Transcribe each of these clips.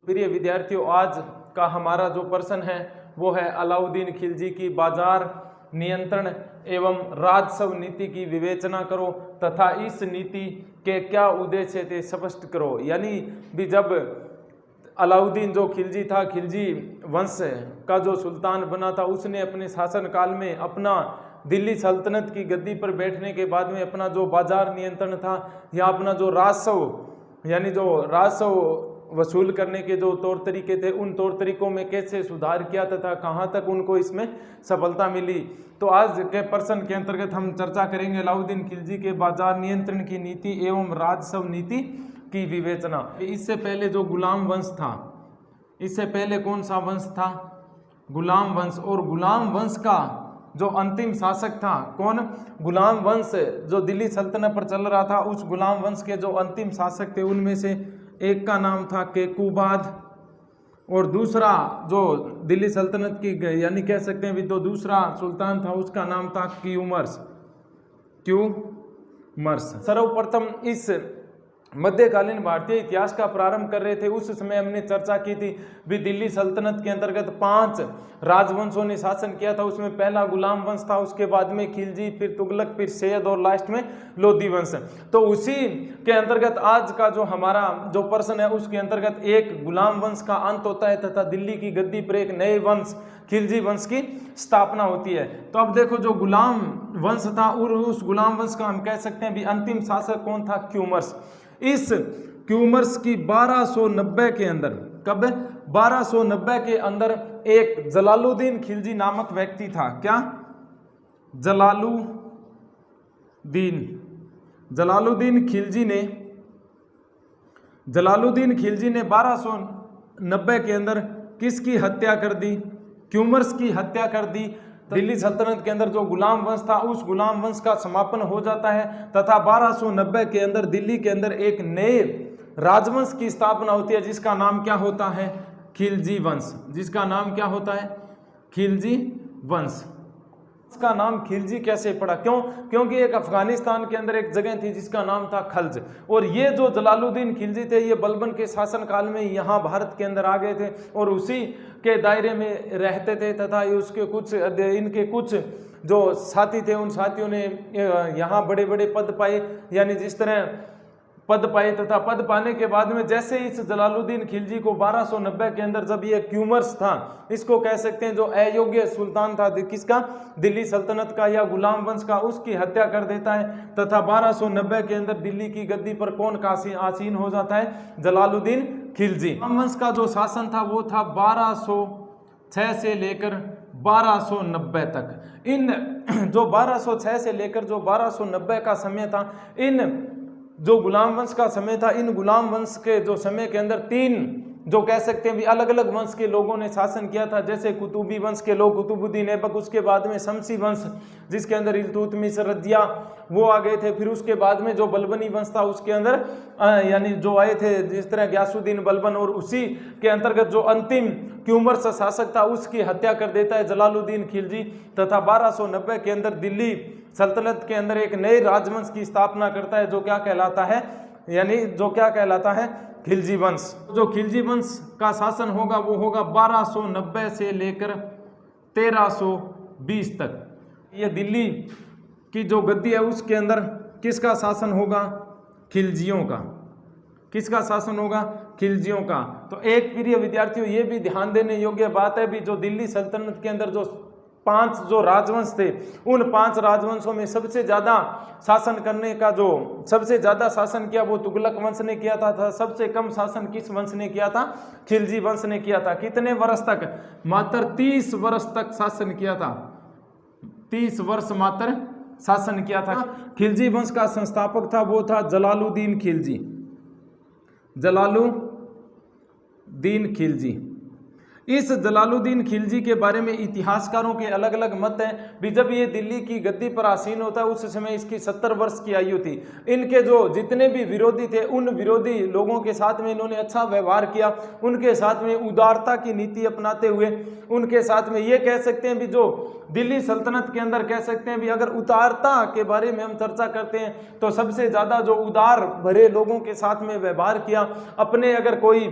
प्रिय विद्यार्थियों, आज का हमारा जो प्रश्न है वो है अलाउद्दीन खिलजी की बाजार नियंत्रण एवं राजस्व नीति की विवेचना करो तथा इस नीति के क्या उद्देश्य थे स्पष्ट करो। यानी भी जब अलाउद्दीन जो खिलजी था, खिलजी वंश का जो सुल्तान बना था, उसने अपने शासन काल में अपना दिल्ली सल्तनत की गद्दी पर बैठने के बाद में अपना जो बाजार नियंत्रण था या अपना जो राजस्व यानी जो राजस्व वसूल करने के जो तौर तरीके थे, उन तौर तरीकों में कैसे सुधार किया तथा कहाँ तक उनको इसमें सफलता मिली। तो आज के प्रश्न के अंतर्गत हम चर्चा करेंगे अलाउद्दीन खिलजी के बाजार नियंत्रण की नीति एवं राजस्व नीति की विवेचना। इससे पहले जो गुलाम वंश था, इससे पहले कौन सा वंश था? गुलाम वंश। और गुलाम वंश का जो अंतिम शासक था कौन? गुलाम वंश जो दिल्ली सल्तनत पर चल रहा था, उस गुलाम वंश के जो अंतिम शासक थे उनमें से एक का नाम था केकूबाद और दूसरा जो दिल्ली सल्तनत की यानी कह सकते हैं भी तो दूसरा सुल्तान था उसका नाम था क्यूमर्स। सर्वप्रथम इस मध्यकालीन भारतीय इतिहास का प्रारंभ कर रहे थे, उस समय हमने चर्चा की थी भी दिल्ली सल्तनत के अंतर्गत 5 राजवंशों ने शासन किया था। उसमें पहला गुलाम वंश था, उसके बाद में खिलजी, फिर तुगलक, फिर सैयद और लास्ट में लोधी वंश। तो उसी के अंतर्गत आज का जो हमारा जो प्रश्न है उसके अंतर्गत एक गुलाम वंश का अंत होता है तथा दिल्ली की गद्दी पर एक नए वंश खिलजी वंश की स्थापना होती है। तो अब देखो, जो गुलाम वंश था और उस गुलाम वंश का हम कह सकते हैं भी अंतिम शासक कौन था? क्यूमर्स। इस क्यूमर्स की 1290 के अंदर, कब? 1290 के अंदर एक जलालुद्दीन खिलजी नामक व्यक्ति था। क्या? जलालुद्दीन खिलजी ने 1290 के अंदर किसकी हत्या कर दी? क्यूमर्स की हत्या कर दी। दिल्ली सल्तनत के अंदर जो गुलाम वंश था उस गुलाम वंश का समापन हो जाता है तथा 1290 के अंदर दिल्ली के अंदर एक नए राजवंश की स्थापना होती है जिसका नाम क्या होता है? खिलजी वंश। जिसका नाम क्या होता है? खिलजी वंश। इसका नाम खिलजी कैसे पड़ा? क्योंकि एक अफगानिस्तान के अंदर एक जगह थी जिसका नाम था खल्ज, और ये जो जलालुद्दीन खिलजी थे ये बलबन के शासन काल में यहाँ भारत के अंदर आ गए थे और उसी के दायरे में रहते थे तथा इनके कुछ जो साथी थे उन साथियों ने यहाँ बड़े बड़े पद पाए, यानी जिस तरह पद पाए तथा पद पाने के बाद में जैसे इस जलालुद्दीन खिलजी को 1290 के अंदर जब ये क्यूमर्स था, इसको कह सकते हैं जो अयोग्य सुल्तान था किसका? दिल्ली सल्तनत का या गुलाम वंश का, उसकी हत्या कर देता है तथा 1290 के अंदर दिल्ली की गद्दी पर कौन आसीन हो जाता है? जलालुद्दीन खिलजी। गुलाम वंश का जो शासन था वो था 1206 से लेकर 1290 तक। इन जो 1206 से लेकर जो 1290 का समय था, इन जो गुलाम वंश का समय था, इन गुलाम वंश के जो समय के अंदर 3 जो कह सकते हैं भी अलग अलग वंश के लोगों ने शासन किया था। जैसे कुतुबी वंश के लोग, कुतुबुद्दीन ऐबक, उसके बाद में शमसी वंश जिसके अंदर इल्तुतमिश, रजिया वो आ गए थे। फिर उसके बाद में जो बलबनी वंश था उसके अंदर यानी जो आए थे जिस तरह गयासुद्दीन बलबन, और उसी के अंतर्गत जो अंतिम क्यूमर्स शासक था उसकी हत्या कर देता है जलालुद्दीन खिलजी तथा 1290 के अंदर दिल्ली सल्तनत के अंदर एक नए राजवंश की स्थापना करता है जो क्या कहलाता है? यानी जो क्या कहलाता है? खिलजी वंश। जो खिलजी वंश का शासन होगा वो होगा 1290 से लेकर 1320 तक। ये दिल्ली की जो गद्दी है उसके अंदर किसका शासन होगा? खिलजियों का। किसका शासन होगा? खिलजियों का। तो एक प्रिय विद्यार्थियों, ये भी ध्यान देने योग्य बात है भी जो दिल्ली सल्तनत के अंदर जो 5 जो राजवंश थे, उन 5 राजवंशों में सबसे ज्यादा शासन करने का जो सबसे ज्यादा शासन किया वो तुगलक वंश ने किया था। सबसे कम शासन किस वंश ने किया था? खिलजी वंश ने किया था। कितने वर्ष तक? मात्र 30 वर्ष तक शासन किया था। 30 वर्ष मात्र शासन किया था। खिलजी वंश का संस्थापक था वो था जलालुद्दीन खिलजी। जलालुद्दीन खिलजी। इस जलालुद्दीन खिलजी के बारे में इतिहासकारों के अलग अलग मत हैं भी जब ये दिल्ली की गद्दी पर आसीन होता है उस समय इसकी 70 वर्ष की आयु थी। इनके जो जितने भी विरोधी थे उन विरोधी लोगों के साथ में इन्होंने अच्छा व्यवहार किया, उनके साथ में उदारता की नीति अपनाते हुए उनके साथ में ये कह सकते हैं भी जो दिल्ली सल्तनत के अंदर कह सकते हैं भी अगर उदारता के बारे में हम चर्चा करते हैं तो सबसे ज़्यादा जो उदार भरे लोगों के साथ में व्यवहार किया, अपने अगर कोई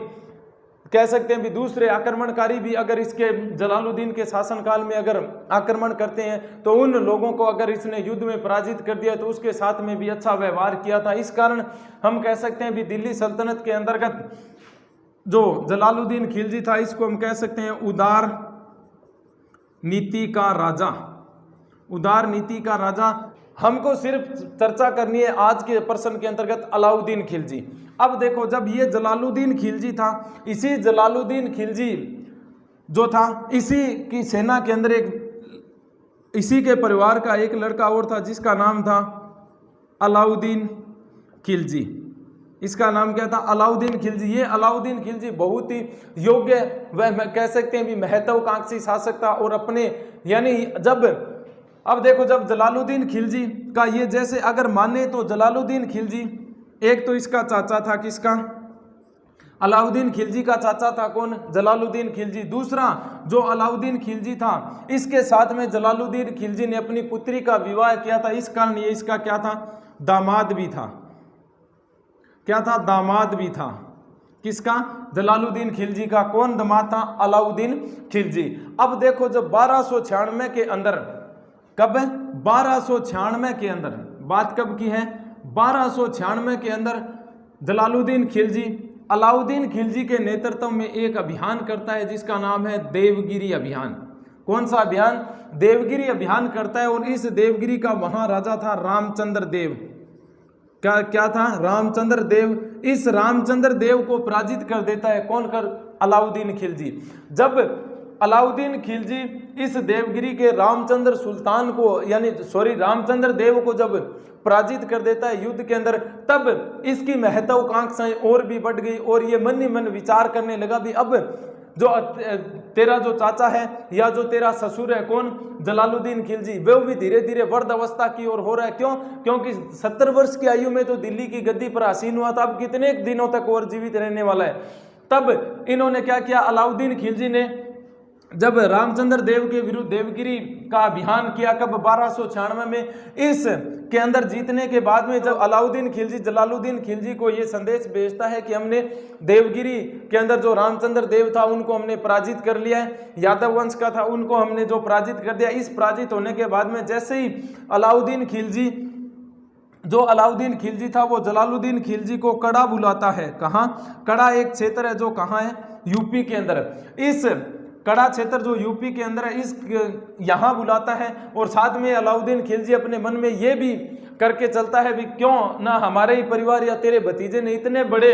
कह सकते हैं भी दूसरे आक्रमणकारी भी अगर इसके जलालुद्दीन के शासनकाल में अगर आक्रमण करते हैं तो उन लोगों को अगर इसने युद्ध में पराजित कर दिया तो उसके साथ में भी अच्छा व्यवहार किया था। इस कारण हम कह सकते हैं भी दिल्ली सल्तनत के अंतर्गत जो जलालुद्दीन खिलजी था इसको हम कह सकते हैं उदार नीति का राजा। उदार नीति का राजा। हमको सिर्फ चर्चा करनी है आज के प्रश्न के अंतर्गत अलाउद्दीन खिलजी। अब देखो जब ये जलालुद्दीन खिलजी था, इसी जलालुद्दीन खिलजी जो था इसी की सेना के अंदर इसी के परिवार का एक लड़का और था जिसका नाम था अलाउद्दीन खिलजी। इसका नाम क्या था? अलाउद्दीन खिलजी। ये अलाउद्दीन खिलजी बहुत ही योग्य वह कह सकते हैं भी महत्वाकांक्षी शासक था और अपने यानी अब देखो जब जलालुद्दीन खिलजी का ये जैसे अगर माने तो जलालुद्दीन खिलजी एक तो इसका चाचा था, किसका? अलाउद्दीन खिलजी का चाचा था कौन? जलालुद्दीन खिलजी। दूसरा जो अलाउद्दीन खिलजी था इसके साथ में जलालुद्दीन खिलजी ने अपनी पुत्री का विवाह किया था, इस कारण ये इसका क्या था? दामाद भी था। क्या था? दामाद भी था। किसका? जलालुद्दीन खिलजी का। कौन दामाद था? अलाउद्दीन खिलजी। अब देखो जब 1296 के अंदर, कब? 1296 के अंदर, बात कब की है? 1296 के अंदर जलालुद्दीन खिलजी अलाउद्दीन खिलजी के नेतृत्व में एक अभियान करता है जिसका नाम है देवगिरी अभियान। कौन सा अभियान? देवगिरी अभियान करता है। और इस देवगिरी का वहां राजा था रामचंद्र देव। क्या था? रामचंद्र देव। इस रामचंद्र देव को पराजित कर देता है कौन? कर अलाउद्दीन खिलजी। जब अलाउद्दीन खिलजी इस देवगिरी के रामचंद्र सुल्तान को रामचंद्र देव को जब पराजित कर देता है युद्ध के अंदर, तब इसकी महत्वाकांक्षाएं और भी बढ़ गई और ये मन ही मन विचार करने लगा भी अब जो तेरा जो चाचा है या जो तेरा ससुर है कौन? जलालुद्दीन खिलजी, वो भी धीरे धीरे वृद्ध अवस्था की ओर हो रहा है। क्यों? क्योंकि 70 वर्ष की आयु में तो दिल्ली की गद्दी पर आसीन हुआ था, अब कितने दिनों तक और जीवित रहने वाला है। तब इन्होंने क्या किया? अलाउद्दीन खिलजी ने जब रामचंद्र देव के विरुद्ध देवगिरी का अभियान किया, कब? 1296 में। इस के अंदर जीतने के बाद में जब अलाउद्दीन खिलजी जलालुद्दीन खिलजी को ये संदेश भेजता है कि हमने देवगिरी के अंदर जो रामचंद्र देव था उनको हमने पराजित कर लिया है, यादव वंश का था उनको हमने जो पराजित कर दिया। इस पराजित होने के बाद में जैसे ही अलाउद्दीन खिलजी था वो जलालुद्दीन खिलजी को कड़ा बुलाता है। कहाँ? कड़ा एक क्षेत्र है जो कहाँ है? यूपी के अंदर। इस कड़ा क्षेत्र जो यूपी के अंदर है इस यहाँ बुलाता है और साथ में अलाउद्दीन खिलजी अपने मन में ये भी करके चलता है भी क्यों ना हमारे ही परिवार या तेरे भतीजे ने इतने बड़े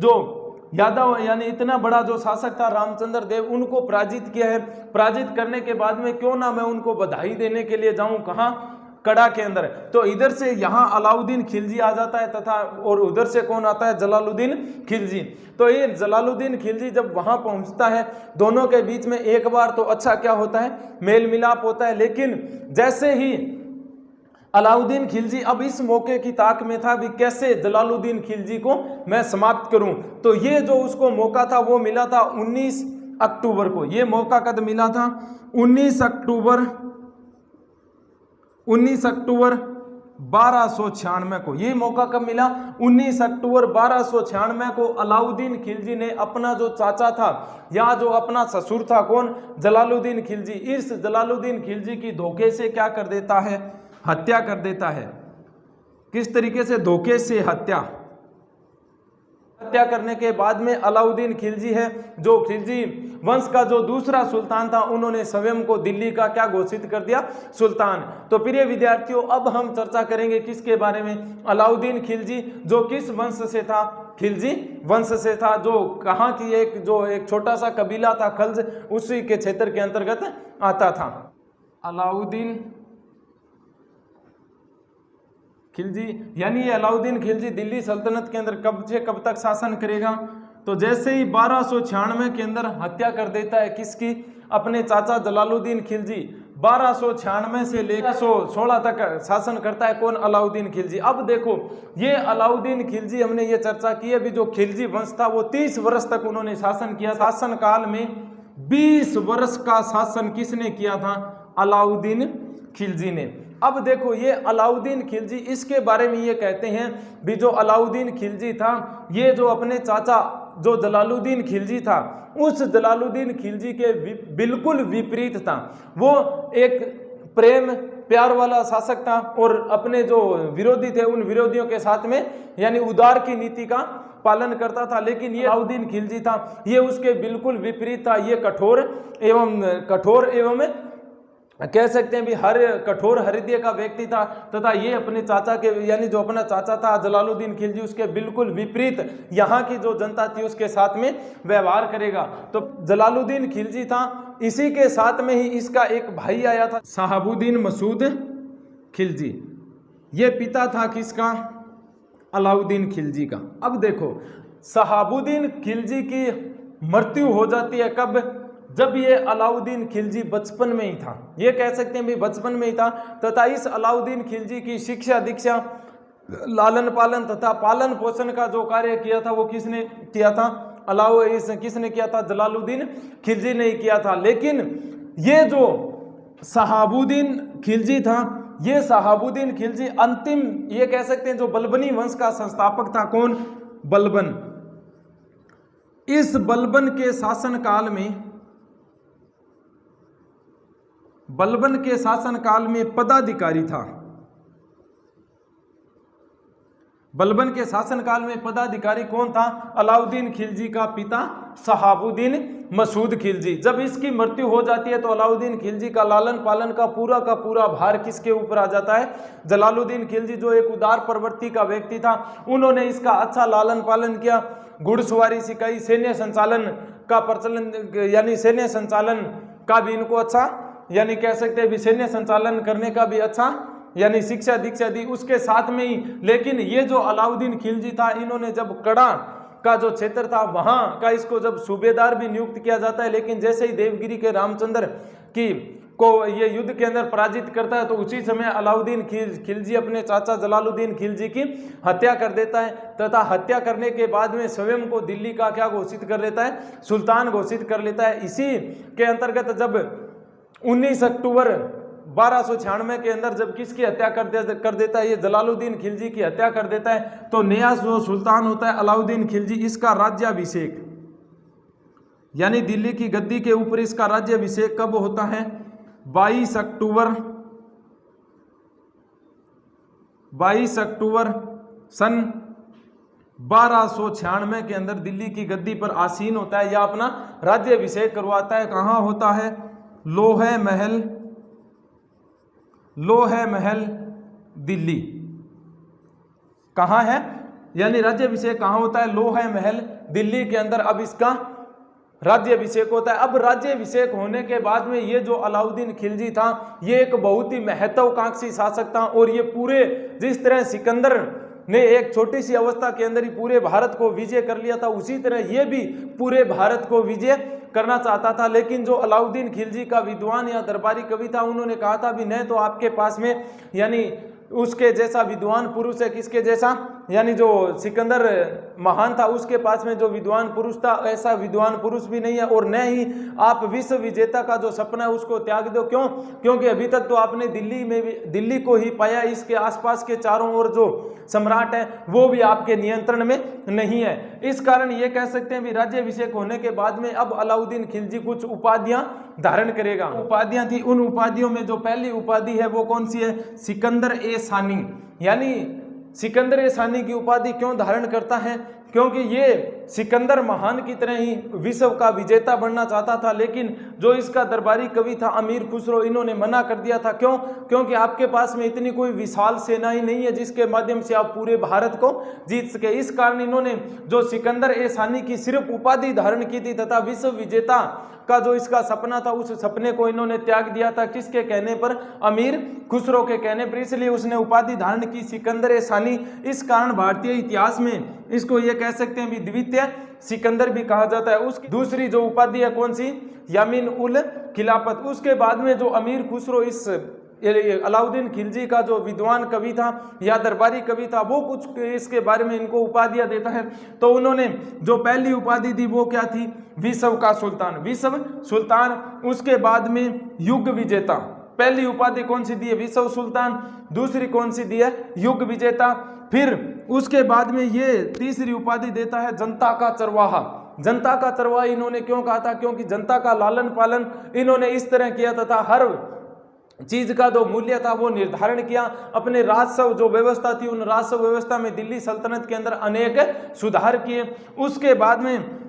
जो यादव यानी इतना बड़ा जो शासक था रामचंद्र देव उनको पराजित किया है, पराजित करने के बाद में क्यों ना मैं उनको बधाई देने के लिए जाऊं। कहाँ? कड़ा के अंदर। तो इधर से यहाँ अलाउद्दीन खिलजी आ जाता है तथा और उधर से कौन आता है? जलालुद्दीन खिलजी। तो ये जलालुद्दीन खिलजी जब वहां पहुंचता है दोनों के बीच में एक बार तो अच्छा क्या होता है? मेल मिलाप होता है। लेकिन जैसे ही अलाउद्दीन खिलजी अब इस मौके की ताक में था भी कैसे जलालुद्दीन खिलजी को मैं समाप्त करूं, तो ये जो उसको मौका था वो मिला था 19 अक्टूबर को। ये मौका कब मिला था? 19 अक्टूबर 1296 को। ये मौका कब मिला? 19 अक्टूबर 1296 को अलाउद्दीन खिलजी ने अपना जो चाचा था या जो अपना ससुर था कौन? जलालुद्दीन खिलजी, इस जलालुद्दीन खिलजी की धोखे से क्या कर देता है? हत्या कर देता है। किस तरीके से? धोखे से हत्या करने के बाद में अलाउद्दीन खिलजी है जो खिलजी वंश का जो दूसरा सुल्तान था उन्होंने स्वयं को दिल्ली का क्या घोषित कर दिया? सुल्तान। तो प्रिय विद्यार्थियों अब हम चर्चा करेंगे किसके बारे में? अलाउद्दीन खिलजी जो किस वंश से था? खिलजी वंश से था, जो कहाँ की एक छोटा सा कबीला था खल्ज, उसी के क्षेत्र के अंतर्गत आता था। अलाउद्दीन खिलजी यानी ये अलाउद्दीन खिलजी दिल्ली सल्तनत के अंदर कब से कब तक शासन करेगा? तो जैसे ही 1296 के अंदर हत्या कर देता है किसकी? अपने चाचा जलालुद्दीन खिलजी। 1296 से लेकर 1216 तक शासन करता है कौन? अलाउद्दीन खिलजी। अब देखो ये अलाउद्दीन खिलजी हमने ये चर्चा की अभी जो खिलजी वंश था वो 30 वर्ष तक उन्होंने शासन किया। शासन काल में 20 वर्ष का शासन किसने किया था? अलाउद्दीन खिलजी ने। अब देखो ये अलाउद्दीन खिलजी, इसके बारे में ये कहते हैं भी जो अलाउद्दीन खिलजी था ये जो अपने चाचा जो जलालुद्दीन खिलजी था उस जलालुद्दीन खिलजी के बिल्कुल विपरीत था। वो एक प्रेम प्यार वाला शासक था और अपने जो विरोधी थे उन विरोधियों के साथ में यानी उदार की नीति का पालन करता था। लेकिन ये अलाउद्दीन खिलजी था ये उसके बिल्कुल विपरीत था। ये कठोर एवं कह सकते हैं भी हर कठोर हृदय का व्यक्ति था तथा ये अपने चाचा के यानी जो अपना चाचा था जलालुद्दीन खिलजी उसके बिल्कुल विपरीत यहाँ की जो जनता थी उसके साथ में व्यवहार करेगा। तो जलालुद्दीन खिलजी था, इसी के साथ में ही इसका एक भाई आया था शहाबुद्दीन मसूद खिलजी। ये पिता था किसका? अलाउद्दीन खिलजी का। अब देखो शहाबुद्दीन खिलजी की मृत्यु हो जाती है कब? जब ये अलाउद्दीन खिलजी बचपन में ही था। ये कह सकते हैं भी बचपन में ही था तथा इस अलाउद्दीन खिलजी की शिक्षा दीक्षा लालन पालन तथा पालन पोषण का जो कार्य किया था वो किसने किया था? किसने किया था? जलालुद्दीन खिलजी ने किया था। लेकिन ये जो शहाबुद्दीन खिलजी था ये शहाबुद्दीन खिलजी अंतिम ये कह सकते हैं जो बलबनी वंश का संस्थापक था। कौन? बलबन। इस बलबन के शासनकाल में पदाधिकारी था। बलबन के शासनकाल में पदाधिकारी कौन था? अलाउद्दीन खिलजी का पिता शहाबुद्दीन मसूद खिलजी। जब इसकी मृत्यु हो जाती है तो अलाउद्दीन खिलजी का लालन पालन का पूरा भार किसके ऊपर आ जाता है? जलालुद्दीन खिलजी जो एक उदार प्रवृत्ति का व्यक्ति था उन्होंने इसका अच्छा लालन पालन किया, घुड़सवारी सिखाई, सैन्य संचालन का प्रचलन यानी सैन्य संचालन का भी इनको अच्छा यानी कह सकते हैं भी सैन्य संचालन करने का भी अच्छा यानी शिक्षा दीक्षा दी उसके साथ में ही। लेकिन ये जो अलाउद्दीन खिलजी था इन्होंने जब कड़ा का जो क्षेत्र था वहां का इसको जब सूबेदार भी नियुक्त किया जाता है, लेकिन जैसे ही देवगिरी के रामचंद्र को ये युद्ध के अंदर पराजित करता है तो उसी समय अलाउद्दीन खिलजी अपने चाचा जलालुद्दीन खिलजी की हत्या कर देता है तथा हत्या करने के बाद में स्वयं को दिल्ली का क्या घोषित कर लेता है? सुल्तान घोषित कर लेता है। इसी के अंतर्गत जब 19 अक्टूबर 1296 के अंदर जब किसकी हत्या कर देता है? ये जलालुद्दीन खिलजी की हत्या कर देता है। तो नया जो सुल्तान होता है अलाउद्दीन खिलजी इसका राज्याभिषेक यानी दिल्ली की गद्दी के ऊपर इसका राज्याभिषेक कब होता है? 22 अक्टूबर सन 1296 के अंदर दिल्ली की गद्दी पर आसीन होता है या अपना राज्याभिषेक करवाता है। कहाँ होता है? लोहे महल दिल्ली। कहाँ है यानी राज्याभिषेक कहाँ होता है? लोहे महल दिल्ली के अंदर अब इसका राज्याभिषेक होता है। अब राज्याभिषेक होने के बाद में ये जो अलाउद्दीन खिलजी था ये एक बहुत ही महत्वाकांक्षी शासक था और ये पूरे जिस तरह सिकंदर ने एक छोटी सी अवस्था के अंदर ही पूरे भारत को विजय कर लिया था उसी तरह ये भी पूरे भारत को विजय करना चाहता था। लेकिन जो अलाउद्दीन खिलजी का विद्वान या दरबारी कवि था उन्होंने कहा था भी नहीं तो आपके पास में यानी उसके जैसा विद्वान पुरुष है। किसके जैसा? यानी जो सिकंदर महान था उसके पास में जो विद्वान पुरुष था ऐसा विद्वान पुरुष भी नहीं है और न ही आप विश्व विजेता का जो सपना है उसको त्याग दो। क्यों? क्योंकि अभी तक तो आपने दिल्ली को ही पाया, इसके आसपास के चारों ओर जो सम्राट है वो भी आपके नियंत्रण में नहीं है। इस कारण ये कह सकते हैं भी राज्याभिषेक होने के बाद में अब अलाउद्दीन खिलजी कुछ उपाधियां धारण करेगा। उपाधियां थी, उन उपाधियों में जो पहली उपाधि है वो कौन सी है? सिकंदर ए सानी। यानी सिकंदर ए सानी की उपाधि क्यों धारण करता है? क्योंकि ये सिकंदर महान की तरह ही विश्व का विजेता बनना चाहता था, लेकिन जो इसका दरबारी कवि था अमीर खुसरो इन्होंने मना कर दिया था। क्यों? क्योंकि आपके पास में इतनी कोई विशाल सेना ही नहीं है जिसके माध्यम से आप पूरे भारत को जीत सके। इस कारण इन्होंने जो सिकंदर ए सानी की सिर्फ उपाधि धारण की थी तथा विश्व विजेता का जो इसका सपना था उस सपने को इन्होंने त्याग दिया था। किसके कहने पर? अमीर खुसरो के कहने पर। इसलिए उसने उपाधि धारण की सिकंदर ए सानी। इस कारण भारतीय इतिहास में इसको ये कह सकते हैं भी द्वितीय सिकंदर भी कहा जाता है। उसकी दूसरी जो उपाधि है कौन सी? यामीन उल खिलाफत। उसके बाद में जो अमीर खुसरो इस अलाउद्दीन खिलजी का जो विद्वान कवि था या दरबारी कवि था वो कुछ इसके बारे में इनको उपाधियां देता है। तो उन्होंने जो पहली उपाधि दी वो क्या थी? विश्व का सुल्तान, विश्व सुल्तान। उसके बाद में युग विजेता, पहली उपाधि कौन सी दी है? विश्व सुल्तान। दूसरी कौन सी दी है? युग विजेता। फिर उसके बाद में ये तीसरी उपाधि देता है जनता का चरवाहा। जनता का चरवाहा इन्होंने क्यों कहा था? क्योंकि जनता का लालन पालन इन्होंने इस तरह किया तथा हर चीज का जो मूल्य था वो निर्धारण किया। अपने राजस्व जो व्यवस्था थी, उन राजस्व व्यवस्था में दिल्ली सल्तनत के अंदर अनेक सुधार किए। उसके बाद में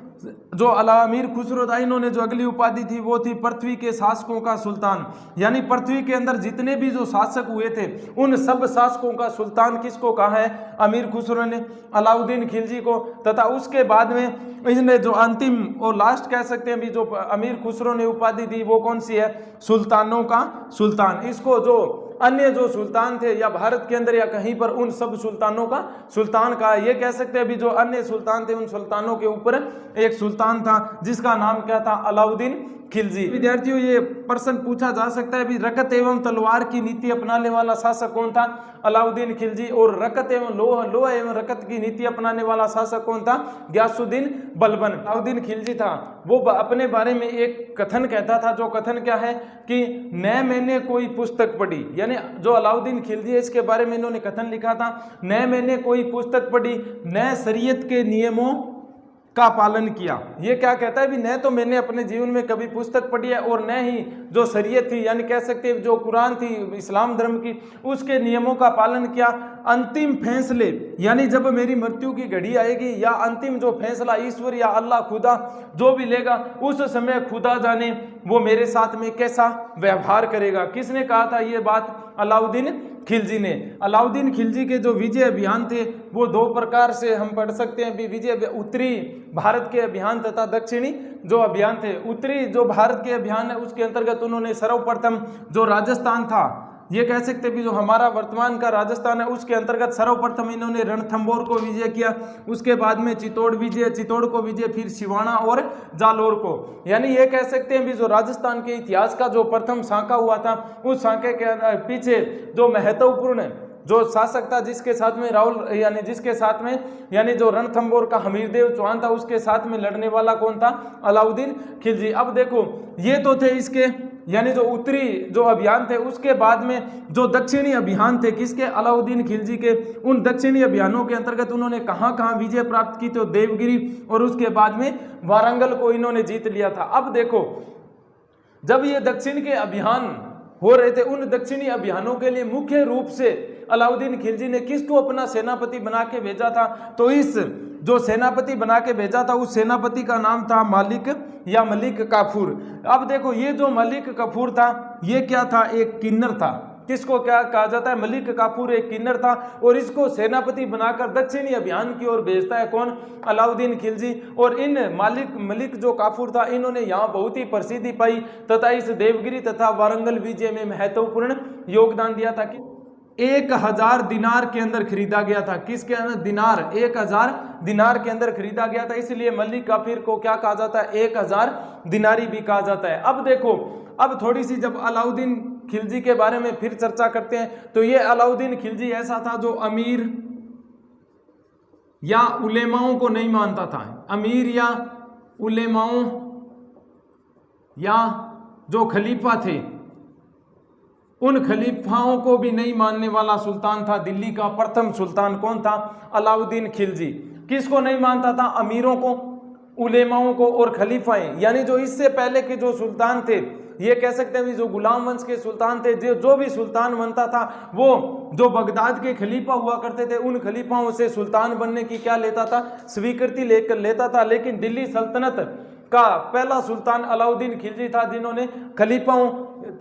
जो अमीर खुसरो था, इन्होंने जो अगली उपाधि थी वो थी पृथ्वी के शासकों का सुल्तान। यानी पृथ्वी के अंदर जितने भी जो शासक हुए थे उन सब शासकों का सुल्तान किसको कहा है? अमीर खुसरो ने, अलाउद्दीन खिलजी को। तथा उसके बाद में इसने जो अंतिम और लास्ट कह सकते हैं भी जो अमीर खुसरो ने उपाधि दी वो कौन सी है? सुल्तानों का सुल्तान। इसको जो अन्य जो सुल्तान थे या भारत के अंदर या कहीं पर, उन सब सुल्तानों का सुल्तान कहा। ये कह सकते हैं अभी जो अन्य सुल्तान थे उन सुल्तानों के ऊपर एक सुल्तान था जिसका नाम क्या था? अलाउद्दीन खिलजी। विद्यार्थियों, ये प्रश्न पूछा जा सकता है भी रकत एवं तलवार की नीति अपनाने वाला शासक कौन था? अलाउद्दीन खिलजी। और रकत एवं लोहा एवं रकत की नीति अपनाने वाला शासक कौन था? गयासुद्दीन बलबन। अलाउद्दीन खिलजी था, वो अपने बारे में एक कथन कहता था। जो कथन क्या है कि न मैंने कोई पुस्तक पढ़ी, यानी जो अलाउद्दीन खिलजी है इसके बारे में इन्होंने कथन लिखा था, न मैंने कोई पुस्तक पढ़ी, न शरीयत के नियमों का पालन किया। ये क्या कहता है भी न तो मैंने अपने जीवन में कभी पुस्तक पढ़ी है और न ही जो शरीयत थी, यानी कह सकते हैं जो कुरान थी इस्लाम धर्म की, उसके नियमों का पालन किया। अंतिम फैसले, यानी जब मेरी मृत्यु की घड़ी आएगी या अंतिम जो फैसला ईश्वर या अल्लाह खुदा जो भी लेगा, उस समय खुदा जाने वो मेरे साथ में कैसा व्यवहार करेगा। किसने कहा था ये बात? अलाउद्दीन खिलजी ने। अलाउद्दीन खिलजी के जो विजय अभियान थे वो दो प्रकार से हम पढ़ सकते हैं भी। विजय उत्तरी भारत के अभियान तथा दक्षिणी जो अभियान थे। उत्तरी जो भारत के अभियान है उसके अंतर्गत उन्होंने सर्वप्रथम जो राजस्थान था, ये कह सकते हैं भी जो हमारा वर्तमान का राजस्थान है, उसके अंतर्गत सर्वप्रथम इन्होंने रणथंभौर को विजय किया। उसके बाद में चित्तौड़ को विजय, फिर सिवाना और जालोर को। यानी ये कह सकते हैं भी जो राजस्थान के इतिहास का जो प्रथम सांका हुआ था, उस सांके के पीछे जो महत्वपूर्ण जो शासक था जिसके साथ में यानी जो रणथंभौर का हमीरदेव चौहान था, उसके साथ में लड़ने वाला कौन था? अलाउद्दीन खिलजी। अब देखो ये तो थे इसके यानी जो उत्तरी जो अभियान थे। उसके बाद में जो दक्षिणी अभियान थे किसके? अलाउद्दीन खिलजी के। उन दक्षिणी अभियानों के अंतर्गत उन्होंने कहाँ कहाँ विजय प्राप्त की? तो देवगिरी और उसके बाद में वारंगल को इन्होंने जीत लिया था। अब देखो जब ये दक्षिण के अभियान हो रहे थे, उन दक्षिणी अभियानों के लिए मुख्य रूप से अलाउद्दीन खिलजी ने किसको अपना सेनापति बना के भेजा था? तो इस जो सेनापति बना के भेजा था उस सेनापति का नाम था मलिक काफूर। अब देखो ये जो मलिक काफूर था ये क्या था? एक किन्नर था। किसको क्या कहा जाता है? मलिक काफूर एक किन्नर था और इसको सेनापति बनाकर दक्षिणी अभियान की ओर भेजता है कौन? अलाउद्दीन खिलजी। और इन मलिक जो काफूर था, इन्होंने यहाँ बहुत ही प्रसिद्धि पाई तथा इस देवगिरी तथा वारंगल विजय में महत्वपूर्ण योगदान दिया था। कि 1000 दिनार के अंदर खरीदा गया था। किसके अंदर? दिनार। 1000 दिनार के अंदर खरीदा गया था, इसलिए मलिक काफूर को क्या कहा जाता है? 1000 दिनारी भी कहा जाता है। अब देखो, अब थोड़ी सी जब अलाउद्दीन खिलजी के बारे में फिर चर्चा करते हैं, तो ये अलाउद्दीन खिलजी ऐसा था जो अमीर या उलेमाओं को नहीं मानता था। अमीर या उलेमाओं या जो खलीफा थे उन खलीफाओं को भी नहीं मानने वाला सुल्तान था। दिल्ली का प्रथम सुल्तान कौन था? अलाउद्दीन खिलजी। किसको नहीं मानता था? अमीरों को, उलेमाओं को और खलीफाएं। यानी जो इससे पहले के जो सुल्तान थे, ये कह सकते हैं जो गुलाम वंश के सुल्तान थे, जो भी सुल्तान बनता था वो जो बगदाद के खलीफा हुआ करते थे उन खलीफाओं से सुल्तान बनने की क्या लेता था? स्वीकृति लेता था। लेकिन दिल्ली सल्तनत का पहला सुल्तान अलाउद्दीन खिलजी था जिन्होंने खलीफाओं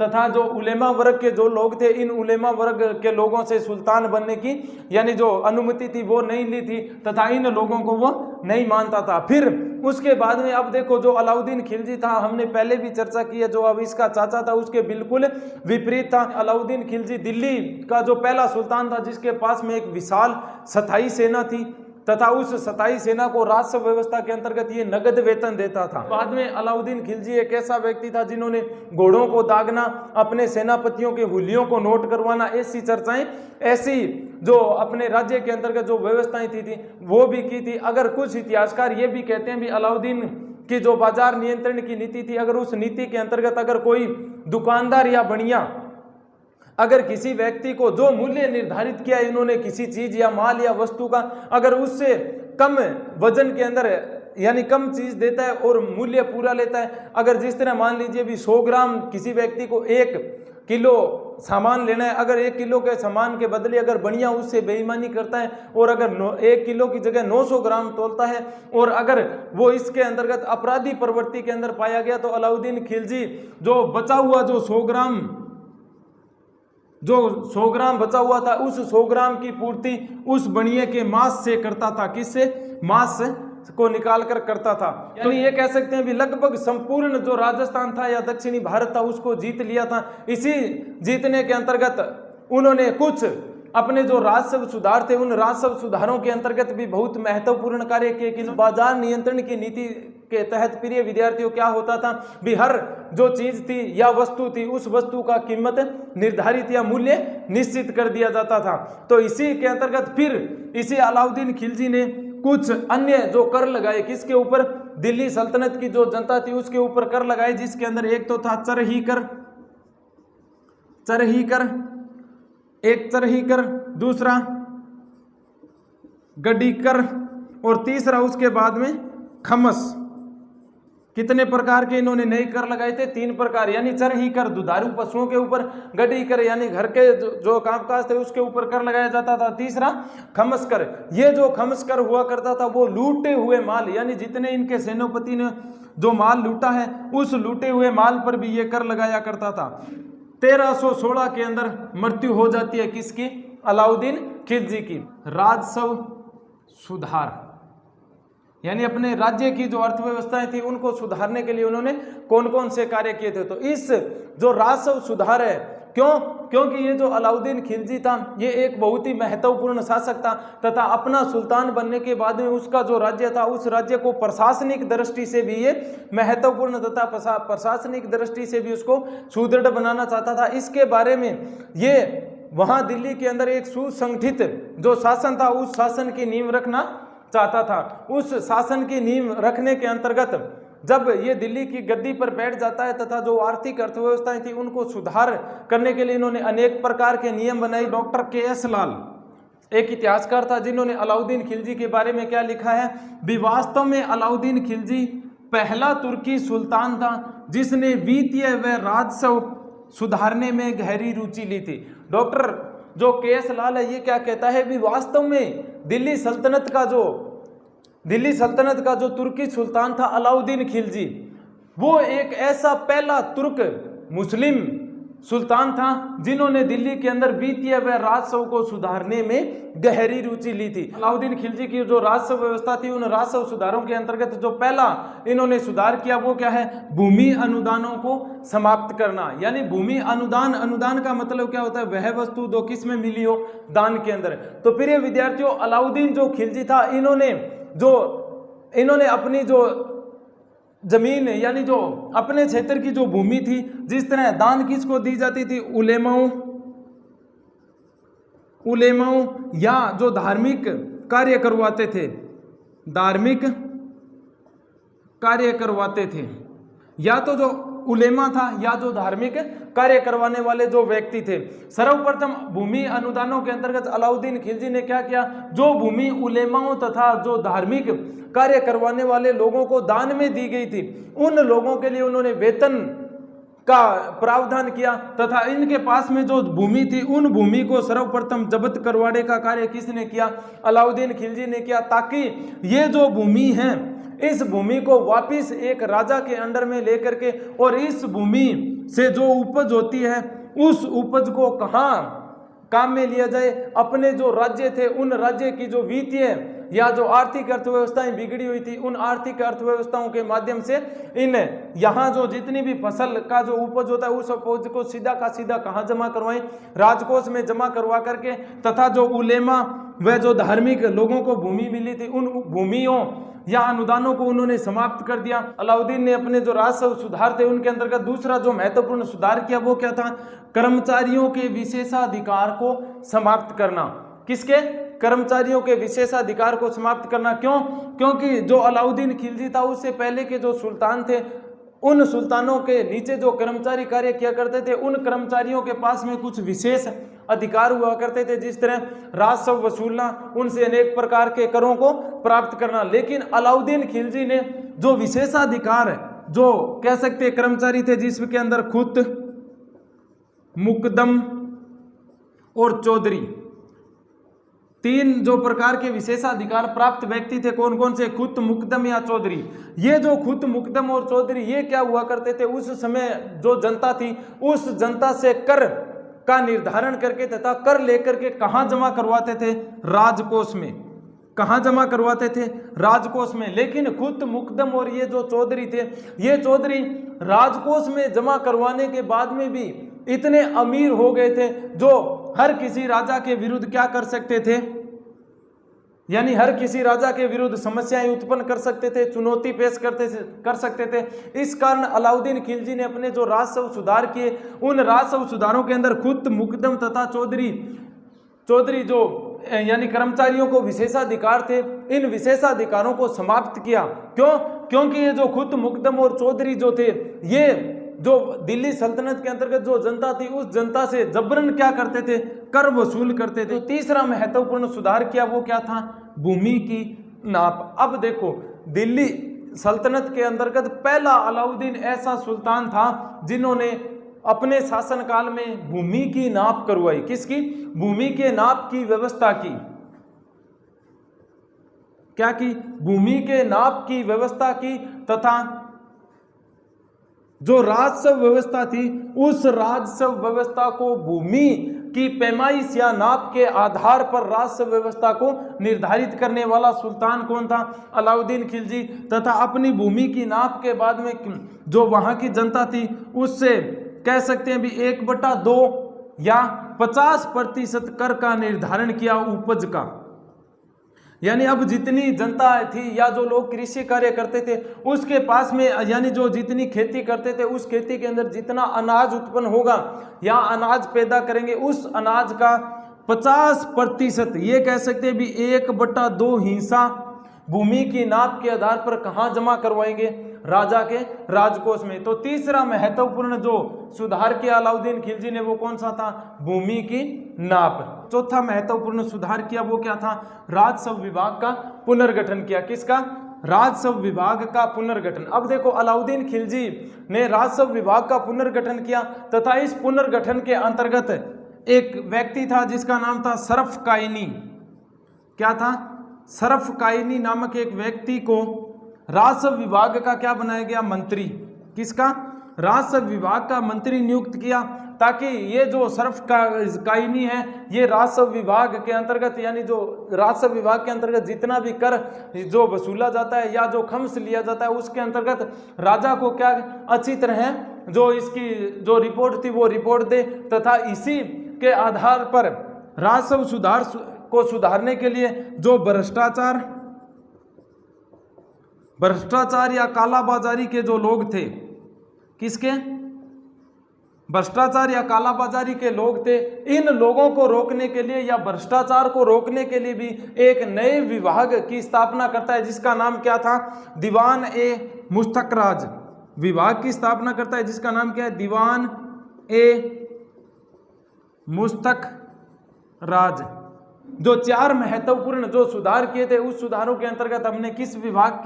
तथा जो उलेमा वर्ग के जो लोग थे, इन उलेमा वर्ग के लोगों से सुल्तान बनने की यानी जो अनुमति थी वो नहीं ली थी तथा इन लोगों को वो नहीं मानता था। फिर उसके बाद में अब देखो जो अलाउद्दीन खिलजी था, हमने पहले भी चर्चा की है, जो अब इसका चाचा था उसके बिल्कुल विपरीत था। अलाउद्दीन खिलजी दिल्ली का जो पहला सुल्तान था जिसके पास में एक विशाल स्थायी सेना थी तथा उस स्थायी सेना को राजस्व व्यवस्था के अंतर्गत ये नगद वेतन देता था। बाद में अलाउद्दीन खिलजी एक ऐसा व्यक्ति था जिन्होंने घोड़ों को दागना, अपने सेनापतियों के हुलियों को नोट करवाना, ऐसी चर्चाएं, ऐसी जो अपने राज्य के अंतर्गत जो व्यवस्थाएं थी वो भी की थी। अगर कुछ इतिहासकार ये भी कहते हैं भी अलाउद्दीन की जो बाजार नियंत्रण की नीति थी, अगर उस नीति के अंतर्गत अगर कोई दुकानदार या बनिया अगर किसी व्यक्ति को जो मूल्य निर्धारित किया इन्होंने किसी चीज या माल या वस्तु का, अगर उससे कम वजन के अंदर यानी कम चीज देता है और मूल्य पूरा लेता है, अगर जिस तरह मान लीजिए भी 100 ग्राम किसी व्यक्ति को 1 किलो सामान लेना है, अगर 1 किलो के सामान के बदले अगर बढ़िया उससे बेईमानी करता है और अगर 1 किलो की जगह 900 ग्राम तोलता है और अगर वो इसके अंतर्गत अपराधी प्रवृत्ति के अंदर पाया गया, तो अलाउद्दीन खिलजी जो बचा हुआ जो 100 ग्राम बचा हुआ था, उस 100 ग्राम की पूर्ति उस बनिए के मांस से करता था। किससे? मांस को निकाल कर करता था। तो ये कह सकते हैं भी लगभग संपूर्ण जो राजस्थान था या दक्षिणी भारत था उसको जीत लिया था। इसी जीतने के अंतर्गत उन्होंने कुछ अपने जो राजस्व सुधार थे, उन राजस्व सुधारों के अंतर्गत भी बहुत महत्वपूर्ण कार्य किए कि बाजार नियंत्रण की नीति के तहत प्रिय विद्यार्थियों क्या होता था भी हर जो चीज थी या वस्तु थी उस वस्तु का कीमत निर्धारित या मूल्य निश्चित कर दिया जाता था। तो इसी के अंतर्गत फिर इसी अलाउद्दीन खिलजी ने कुछ अन्य जो कर लगाए, किसके ऊपर? दिल्ली सल्तनत की जो जनता थी उसके ऊपर कर लगाए, जिसके अंदर एक तो था चरही कर, दूसरा गड्डी कर और तीसरा उसके बाद में खमस। कितने प्रकार के इन्होंने नए कर लगाए थे? 3 प्रकार, यानी चरही कर दुधारू पशुओं के ऊपर, गड्डी कर यानी घर के जो कामकाज थे उसके ऊपर कर लगाया जाता था, तीसरा खमस कर। ये जो खमस कर हुआ करता था वो लूटे हुए माल, यानी जितने इनके सेनापति ने जो माल लूटा है उस लूटे हुए माल पर भी ये कर लगाया करता था। 1316 के अंदर मृत्यु हो जाती है किसकी? अलाउद्दीन खिलजी की। राजस्व सुधार यानी अपने राज्य की जो अर्थव्यवस्थाएं थी उनको सुधारने के लिए उन्होंने कौन कौन से कार्य किए थे? तो इस जो राजस्व सुधार है, क्योंकि ये जो अलाउद्दीन खिलजी था ये एक बहुत ही महत्वपूर्ण शासक था तथा अपना सुल्तान बनने के बाद में उसका जो राज्य था उस राज्य को प्रशासनिक दृष्टि से भी ये महत्वपूर्ण तथा प्रशासनिक दृष्टि से भी उसको सुदृढ़ बनाना चाहता था। इसके बारे में ये वहां दिल्ली के अंदर एक सुसंगठित जो शासन था उस शासन की नींव रखना चाहता था। उस शासन की नींव रखने के अंतर्गत जब ये दिल्ली की गद्दी पर बैठ जाता है तथा जो आर्थिक अर्थव्यवस्थाएं थी उनको सुधार करने के लिए इन्होंने अनेक प्रकार के नियम बनाए। Doctor KS. लाल एक इतिहासकार था जिन्होंने अलाउद्दीन खिलजी के बारे में क्या लिखा है भी वास्तव में अलाउद्दीन खिलजी पहला तुर्की सुल्तान था जिसने वित्तीय व राजस्व सुधारने में गहरी रुचि ली थी। डॉक्टर जो के.एस. लाल है ये क्या कहता है भी वास्तव में दिल्ली सल्तनत का जो तुर्की सुल्तान था अलाउद्दीन खिलजी, वो एक ऐसा पहला तुर्क मुस्लिम सुल्तान था जिन्होंने दिल्ली के अंदर वित्तीय व राजस्व को सुधारने में गहरी रुचि ली थी। अलाउद्दीन खिलजी की जो राजस्व व्यवस्था थी उन राजस्व सुधारों के अंतर्गत जो पहला इन्होंने सुधार किया वो क्या है? भूमि अनुदानों को समाप्त करना। यानी भूमि अनुदान का मतलब क्या होता है? वह वस्तु दो किस में मिली हो? दान के अंदर। तो प्रिय विद्यार्थियों अलाउद्दीन जो खिलजी था इन्होंने अपनी जो जमीन यानी जो अपने क्षेत्र की जो भूमि थी, जिस तरह दान किसको दी जाती थी? उलेमाओं या जो धार्मिक कार्य करवाते थे, या तो जो उलेमा था या जो धार्मिक कार्य करवाने वाले जो व्यक्ति थे। सर्वप्रथम भूमि अनुदानों के अंतर्गत अलाउद्दीन खिलजी ने क्या किया? जो भूमि उलेमाओं तथा जो धार्मिक कार्य करवाने वाले लोगों को दान में दी गई थी उन लोगों के लिए उन्होंने वेतन का प्रावधान किया तथा इनके पास में जो भूमि थी उन भूमि को सर्वप्रथम जब्त करवाने का कार्य किसने किया? अलाउद्दीन खिलजी ने किया, ताकि ये जो भूमि है इस भूमि को वापिस एक राजा के अंडर में लेकर के और इस भूमि से जो उपज होती है उस उपज को कहाँ काम में लिया जाए? अपने जो राज्य थे उन राज्य की जो वित्तीय या जो आर्थिक अर्थव्यवस्थाएं बिगड़ी हुई थी उन आर्थिक अर्थव्यवस्थाओं के माध्यम से इन यहाँ जो जितनी भी फसल का जो उपज होता है उस उपज को सीधा का सीधा कहाँ जमा करवाएं? राजकोष में जमा करवा करके तथा जो उलेमा व जो धार्मिक लोगों को भूमि मिली थी उन भूमियों या अनुदानों को उन्होंने समाप्त कर दिया। अलाउद्दीन ने अपने जो राजस्व सुधार थे उनके अंतर्गत दूसरा जो महत्वपूर्ण सुधार किया वो क्या था? कर्मचारियों के विशेषाधिकार को समाप्त करना। किसके? कर्मचारियों के विशेषाधिकार को समाप्त करना। क्यों? क्योंकि जो अलाउद्दीन खिलजी था उससे पहले के जो सुल्तान थे उन सुल्तानों के नीचे जो कर्मचारी कार्य किया करते थे उन कर्मचारियों के पास में कुछ विशेष अधिकार हुआ करते थे, जिस तरह राजस्व वसूलना, उनसे अनेक प्रकार के करों को प्राप्त करना। लेकिन अलाउद्दीन खिलजी ने जो विशेषाधिकार जो कह सकते कर्मचारी थे, जिसके अंदर खुत, मुकदम और चौधरी, तीन जो प्रकार के विशेषाधिकार प्राप्त व्यक्ति थे, कौन कौन से? खुत, मुकदम या चौधरी। ये जो खुत, मुकदम और चौधरी ये क्या हुआ करते थे? उस समय जो जनता थी उस जनता से कर का निर्धारण करके तथा कर लेकर के कहाँ जमा करवाते थे? राजकोष में। कहाँ जमा करवाते थे? राजकोष में। लेकिन खुत, मुकदम और ये जो चौधरी थे, ये चौधरी राजकोष में जमा करवाने के बाद में भी इतने अमीर हो गए थे जो हर किसी राजा के विरुद्ध क्या कर सकते थे? यानी हर किसी राजा के विरुद्ध समस्याएं उत्पन्न कर सकते थे, चुनौती पेश कर सकते थे। इस कारण अलाउद्दीन खिलजी ने अपने जो राजस्व सुधार किए, उन राजस्व सुधारों के अंदर खुत, मुकदम तथा चौधरी जो यानी कर्मचारियों को विशेषाधिकार थे, इन विशेषाधिकारों को समाप्त किया। क्यों? क्योंकि ये जो खुत, मुकदम और चौधरी जो थे, ये जो दिल्ली सल्तनत के अंतर्गत जो जनता थी उस जनता से जबरन क्या करते थे? कर वसूल करते थे। तो तीसरा महत्वपूर्ण सुधार किया, वो क्या था? भूमि की नाप। अब देखो, दिल्ली सल्तनत के अंतर्गत पहला अलाउद्दीन ऐसा सुल्तान था जिन्होंने अपने शासनकाल में भूमि की नाप करवाई। किसकी? भूमि के नाप की व्यवस्था की। क्या की? भूमि के नाप की व्यवस्था की, तथा जो राजस्व व्यवस्था थी उस राजस्व व्यवस्था को भूमि की पैमाइश या नाप के आधार पर राजस्व व्यवस्था को निर्धारित करने वाला सुल्तान कौन था? अलाउद्दीन खिलजी। तथा अपनी भूमि की नाप के बाद में जो वहां की जनता थी उससे कह सकते हैं भी 1/2 या 50% कर का निर्धारण किया उपज का। यानी अब जितनी जनता थी या जो लोग कृषि कार्य करते थे उसके पास में, यानी जो जितनी खेती करते थे उस खेती के अंदर जितना अनाज उत्पन्न होगा या अनाज पैदा करेंगे, उस अनाज का 50%, ये कह सकते हैं भी 1/2 हिस्सा भूमि की नाप के आधार पर कहाँ जमा करवाएंगे? राजा के राजकोष में। तो तीसरा महत्वपूर्ण जो सुधार किया अलाउद्दीन खिलजी ने, वो कौन सा था? भूमि की नाप। चौथा महत्वपूर्ण सुधार किया, वो क्या था? राजस्व विभाग का पुनर्गठन किया। किसका? राजस्व विभाग का पुनर्गठन। अब देखो, अलाउद्दीन खिलजी ने राजस्व विभाग का पुनर्गठन किया तथा इस पुनर्गठन के अंतर्गत एक व्यक्ति था जिसका नाम था सरफकाइनी। क्या था? सरफकाइनी नामक एक व्यक्ति को राजस्व विभाग का क्या बनाया गया? मंत्री। किसका? राजस्व विभाग का मंत्री नियुक्त किया, ताकि ये जो सरफकाइनी है ये राजस्व विभाग के अंतर्गत, यानी जो राजस्व विभाग के अंतर्गत जितना भी कर जो वसूला जाता है या जो खम्स लिया जाता है उसके अंतर्गत राजा को क्या अच्छी तरह जो इसकी जो रिपोर्ट थी वो रिपोर्ट दे, तथा इसी के आधार पर राजस्व सुधार को सुधारने के लिए जो भ्रष्टाचार या कालाबाजारी के जो लोग थे, किसके? भ्रष्टाचार या कालाबाजारी के लोग थे, इन लोगों को रोकने के लिए या भ्रष्टाचार को रोकने के लिए भी एक नए विभाग की स्थापना करता है जिसका नाम क्या था? दीवान ए मुस्तखराज विभाग की स्थापना करता है, जिसका नाम क्या है? दीवान ए मुस्तखराज। जो 4 महत्वपूर्ण जो सुधार किए थे उस सुधारों के अंतर्गत हमने किस विभाग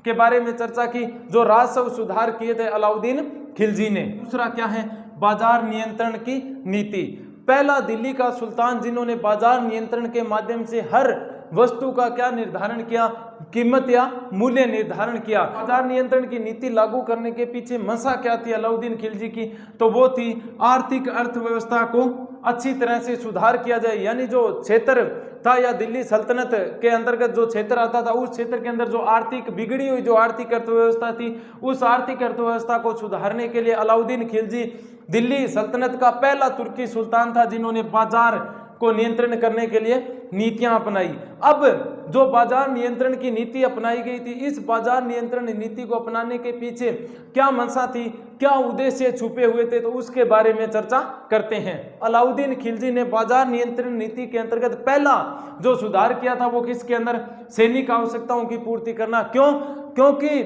के बारे में चर्चा की? जो राजस्व सुधार किए थे अलाउद्दीन खिलजी ने। दूसरा क्या है? बाजार नियंत्रण की नीति। पहला दिल्ली का सुल्तान जिन्होंने बाजार नियंत्रण के माध्यम से हर वस्तु का क्या निर्धारण किया? कीमत या मूल्य निर्धारण किया। बाजार नियंत्रण की नीति लागू करने के पीछे मंशा क्या थी अलाउद्दीन खिलजी की? तो वो थी आर्थिक अर्थव्यवस्था को अच्छी तरह से सुधार किया जाए। यानी जो क्षेत्र था या दिल्ली सल्तनत के अंतर्गत जो क्षेत्र आता था उस क्षेत्र के अंदर जो आर्थिक बिगड़ी हुई जो आर्थिक अर्थव्यवस्था थी उस आर्थिक अर्थव्यवस्था को सुधारने के लिए अलाउद्दीन खिलजी दिल्ली सल्तनत का पहला तुर्की सुल्तान था जिन्होंने बाजार को नियंत्रण करने के लिए नीतियां अपनाई। अब जो बाजार नियंत्रण की नीति अपनाई गई थी, इस बाजार नियंत्रण नीति को अपनाने के पीछे क्या मंशा थी, क्या उद्देश्य छुपे हुए थे, तो उसके बारे में चर्चा करते हैं। अलाउद्दीन खिलजी ने बाजार नियंत्रण नीति के अंतर्गत पहला जो सुधार किया था वो किसके अंदर? सैनिक आवश्यकताओं की पूर्ति करना। क्यों? क्योंकि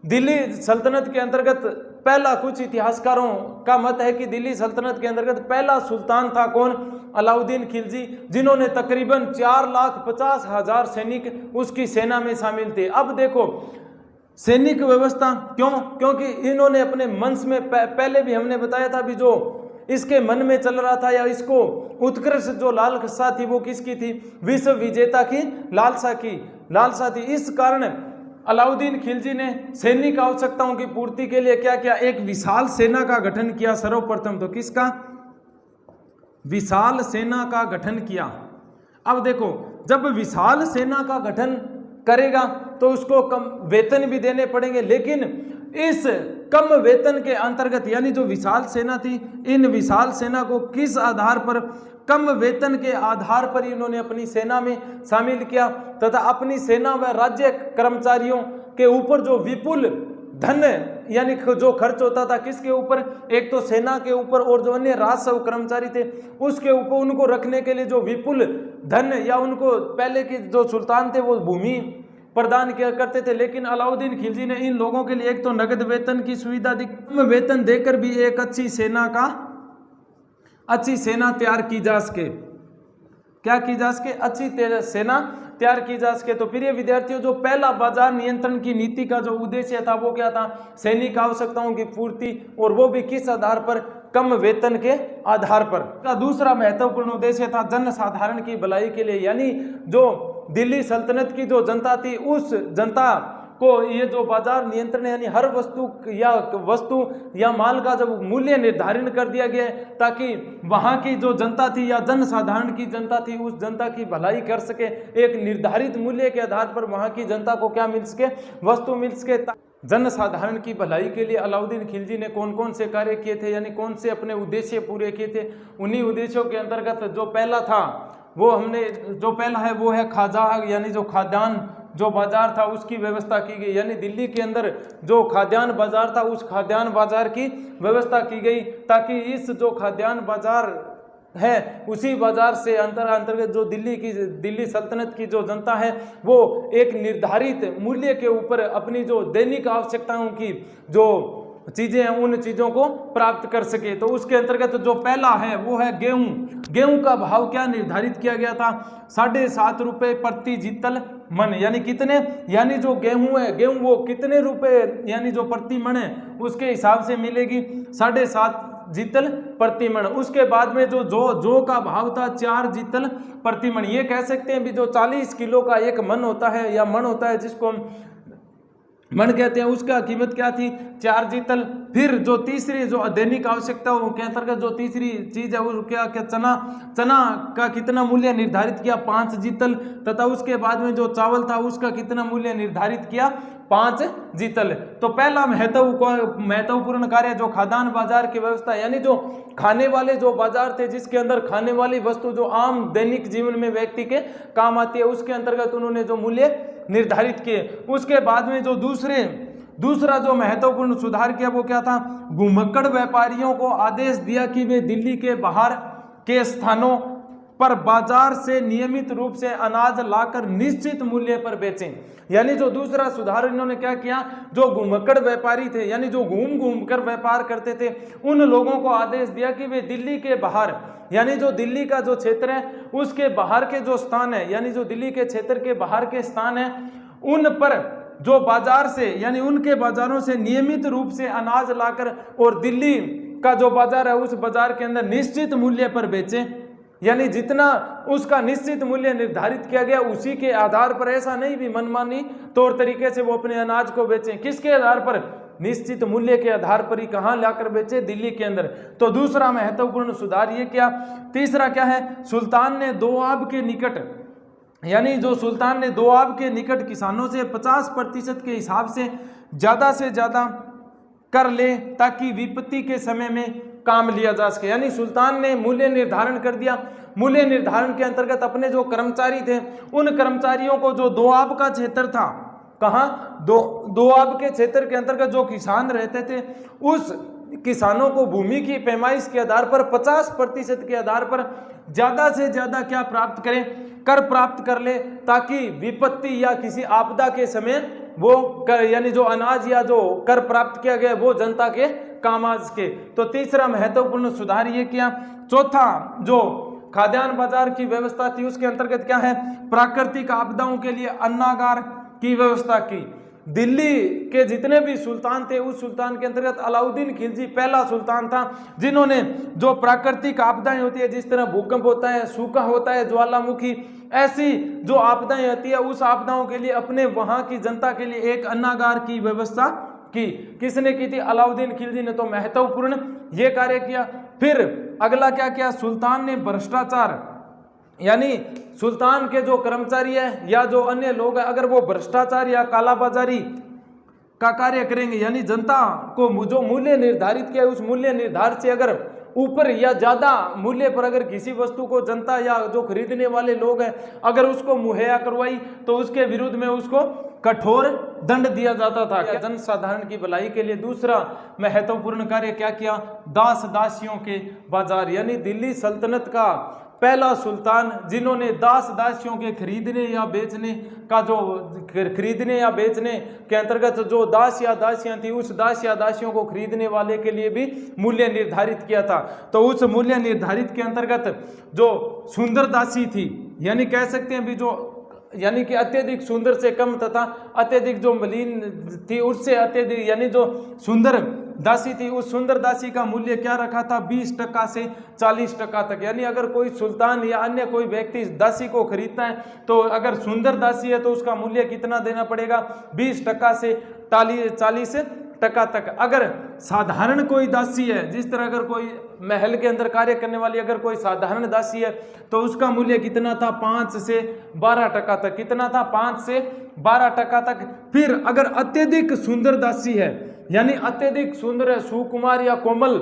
दिल्ली सल्तनत के अंतर्गत पहला, कुछ इतिहासकारों का मत है कि दिल्ली सल्तनत के अंतर्गत पहला सुल्तान था कौन? अलाउद्दीन खिलजी, जिन्होंने तकरीबन 4,50,000 सैनिक उसकी सेना में शामिल थे। अब देखो सैनिक व्यवस्था क्यों? क्योंकि इन्होंने अपने मन में पहले भी हमने बताया था भी, जो इसके मन में चल रहा था या इसको उत्कृष्ट जो लालसा थी वो किसकी थी? विश्व विजेता की लालसा थी। इस कारण अलाउद्दीन खिलजी ने सैनिक आवश्यकताओं की पूर्ति के लिए क्या किया? एक विशाल सेना का गठन किया। सर्वप्रथम तो किसका? विशाल सेना का गठन किया। अब देखो जब विशाल सेना का गठन करेगा तो उसको कम वेतन भी देने पड़ेंगे, लेकिन इस कम वेतन के अंतर्गत, यानी जो विशाल सेना थी, इन विशाल सेना को किस आधार पर? कम वेतन के आधार पर इन्होंने अपनी सेना में शामिल किया तथा अपनी सेना व राज्य कर्मचारियों के ऊपर जो विपुल धन यानी जो खर्च होता था, किसके ऊपर? एक तो सेना के ऊपर और जो अन्य राजस्व कर्मचारी थे उसके ऊपर, उनको रखने के लिए जो विपुल धन या उनको पहले के जो सुल्तान थे वो भूमि प्रदान किया करते थे। लेकिन अलाउद्दीन खिलजी ने इन लोगों के लिए एक तो नगद वेतन की सुविधा दी, कम वेतन देकर भी एक अच्छी सेना तैयार की जा सके। क्या की जा सके? अच्छी सेना तैयार की जा सके। तो प्रिय विद्यार्थियों, जो पहला बाजार नियंत्रण की नीति का जो उद्देश्य था वो क्या था? सैनिक आवश्यकताओं की पूर्ति, और वो भी किस आधार पर? कम वेतन के आधार पर। दूसरा महत्वपूर्ण उद्देश्य था जनसाधारण की भलाई के लिए, यानी जो दिल्ली सल्तनत की जो जनता थी उस जनता को ये जो बाजार नियंत्रण, यानी हर वस्तु या माल का जब मूल्य निर्धारण कर दिया गया ताकि वहाँ की जो जनता थी या जनसाधारण की जनता थी उस जनता की भलाई कर सके। एक निर्धारित मूल्य के आधार पर वहाँ की जनता को क्या मिल सके? वस्तु मिल सके। जनसाधारण की भलाई के लिए अलाउद्दीन खिलजी ने कौन कौन से कार्य किए थे, यानी कौन से अपने उद्देश्य पूरे किए थे? उन्हीं उद्देश्यों के अंतर्गत जो पहला था वो जो पहला है वो है खाजा, यानी जो खाद्यान्न जो बाजार था उसकी व्यवस्था की गई। यानी दिल्ली के अंदर जो खाद्यान्न बाजार था उस खाद्यान्न बाजार की व्यवस्था की गई ताकि इस जो खाद्यान्न बाजार है उसी बाजार से अंतर्गत जो दिल्ली सल्तनत की जो जनता है वो एक निर्धारित मूल्य के ऊपर अपनी जो दैनिक आवश्यकताओं की जो चीजें हैं उन चीजों को प्राप्त कर सके। तो उसके अंतर्गत जो पहला है वो है गेहूं का भाव क्या निर्धारित किया गया था? 7.5 रुपए प्रति जितल मन, यानी कितने? यानी जो गेहूं है, गेहूं वो कितने रुपए यानी जो प्रति मन है उसके हिसाब से मिलेगी 7.5 जितल प्रति मन। उसके बाद में जो का भाव था 4 जितल प्रति मन। ये कह सकते हैं भी जो 40 किलो का एक मन होता है या मन होता है जिसको हम मन कहते हैं, उसका कीमत क्या थी? 4 जितल। फिर जो तीसरी जो दैनिक आवश्यकताओं के अंतर्गत जो तीसरी चीज है वो क्या चना का कितना मूल्य निर्धारित किया? 5 जितल। तथा उसके बाद में जो चावल था उसका कितना मूल्य निर्धारित किया? 5 जितल। तो पहला महत्वपूर्ण कार्य जो खाद्यान्न बाजार की व्यवस्था, यानी जो खाने वाले जो बाजार थे जिसके अंदर खाने वाली वस्तु जो आम दैनिक जीवन में व्यक्ति के काम आती है उसके अंतर्गत उन्होंने जो मूल्य निर्धारित किए। उसके बाद में जो दूसरा जो महत्वपूर्ण सुधार किया वो क्या था? घुमक्कड़ व्यापारियों को आदेश दिया कि वे दिल्ली के बाहर के स्थानों पर बाजार से नियमित रूप से अनाज लाकर निश्चित मूल्य पर बेचें। यानी जो दूसरा सुधार इन्होंने क्या किया? जो घुमक्कड़ व्यापारी थे यानी जो घूम कर व्यापार करते थे उन लोगों को आदेश दिया कि वे दिल्ली के बाहर, यानी जो दिल्ली का जो क्षेत्र है उसके बाहर के जो स्थान है, यानी जो दिल्ली के क्षेत्र के बाहर के स्थान है उन पर जो बाजार से, यानी उनके बाजारों से नियमित रूप से अनाज लाकर और दिल्ली का जो बाजार है उस बाजार के अंदर निश्चित मूल्य पर बेचें। यानी जितना उसका निश्चित मूल्य निर्धारित किया गया उसी के आधार पर, ऐसा नहीं भी मनमानी तौर तरीके से वो अपने अनाज को बेचें। किसके आधार पर? निश्चित मूल्य के आधार पर ही कहां लाकर बेचे? दिल्ली के अंदर। तो दूसरा महत्वपूर्ण सुधार ये क्या? तीसरा क्या है? सुल्तान ने दोआब के निकट, यानी जो सुल्तान ने दोआब के निकट किसानों से 50% के हिसाब से ज्यादा कर ले ताकि विपत्ति के समय में काम लिया जा सके। यानी सुल्तान ने मूल्य निर्धारण कर दिया। मूल्य निर्धारण के अंतर्गत अपने जो कर्मचारी थे उन कर्मचारियों को जो दोआब का क्षेत्र था, कहां? दोआब के क्षेत्र के अंतर्गत जो किसान रहते थे उस किसानों को भूमि की पैमाइश के आधार पर 50% के आधार पर ज्यादा से ज्यादा क्या प्राप्त करें? कर प्राप्त कर ले ताकि विपत्ति या किसी आपदा के समय वो कर यानी जो अनाज या जो कर प्राप्त किया गया वो जनता के कामाज के। तो तीसरा महत्वपूर्ण सुधार ये किया। चौथा जो खाद्यान्न बाजार की व्यवस्था थी उसके अंतर्गत क्या है, प्राकृतिक आपदाओं के लिए अन्नागार की व्यवस्था की। दिल्ली के जितने भी सुल्तान थे उस सुल्तान के अंतर्गत अलाउद्दीन खिलजी पहला सुल्तान था जिन्होंने जो प्राकृतिक आपदाएं होती है, जिस तरह भूकंप होता है, सूखा होता है, ज्वालामुखी, ऐसी जो आपदाएं होती है उस आपदाओं के लिए अपने वहां की जनता के लिए एक अन्नागार की व्यवस्था की। किसने की थी? अलाउद्दीन खिलजी ने। तो महत्वपूर्ण ये कार्य किया। फिर अगला क्या किया? सुल्तान ने भ्रष्टाचार, यानी सुल्तान के जो कर्मचारी है या जो अन्य लोग हैं अगर वो भ्रष्टाचार या कालाबाजारी का कार्य करेंगे, यानी जनता को जो मूल्य निर्धारित किया उस मूल्य निर्धारित से अगर ऊपर या ज्यादा मूल्य पर अगर किसी वस्तु को जनता या जो खरीदने वाले लोग हैं अगर उसको मुहैया करवाई तो उसके विरुद्ध में उसको कठोर दंड दिया जाता था। जनसाधारण की भलाई के लिए दूसरा महत्वपूर्ण कार्य क्या किया? दास दासियों के बाजार, यानी दिल्ली सल्तनत का पहला सुल्तान जिन्होंने दास दासियों के खरीदने या बेचने का जो खरीदने या बेचने के अंतर्गत जो दास या दासियां थी उस दास या दासियों को खरीदने वाले के लिए भी मूल्य निर्धारित किया था। तो उस मूल्य निर्धारित के अंतर्गत जो सुंदर दासी थी, यानी कह सकते हैं भी जो यानी कि अत्यधिक सुंदर से कम तथा अत्यधिक जो मलिन थी उससे अत्यधिक, यानी जो सुंदर दासी थी उस सुंदर दासी का मूल्य क्या रखा था? 20% से 40% तक। यानी अगर कोई सुल्तान या अन्य कोई व्यक्ति दासी को खरीदता है तो अगर सुंदर दासी है तो उसका मूल्य कितना देना पड़ेगा? 20% से 40% तक। अगर साधारण कोई दासी है, जिस तरह अगर कोई महल के अंदर कार्य करने वाली अगर कोई साधारण दासी है तो उसका मूल्य कितना था? 5 से 12% तक। कितना था? 5 से 12% तक। फिर अगर अत्यधिक सुंदर दासी है, यानी अत्यधिक सुंदर है, सुकुमार या कोमल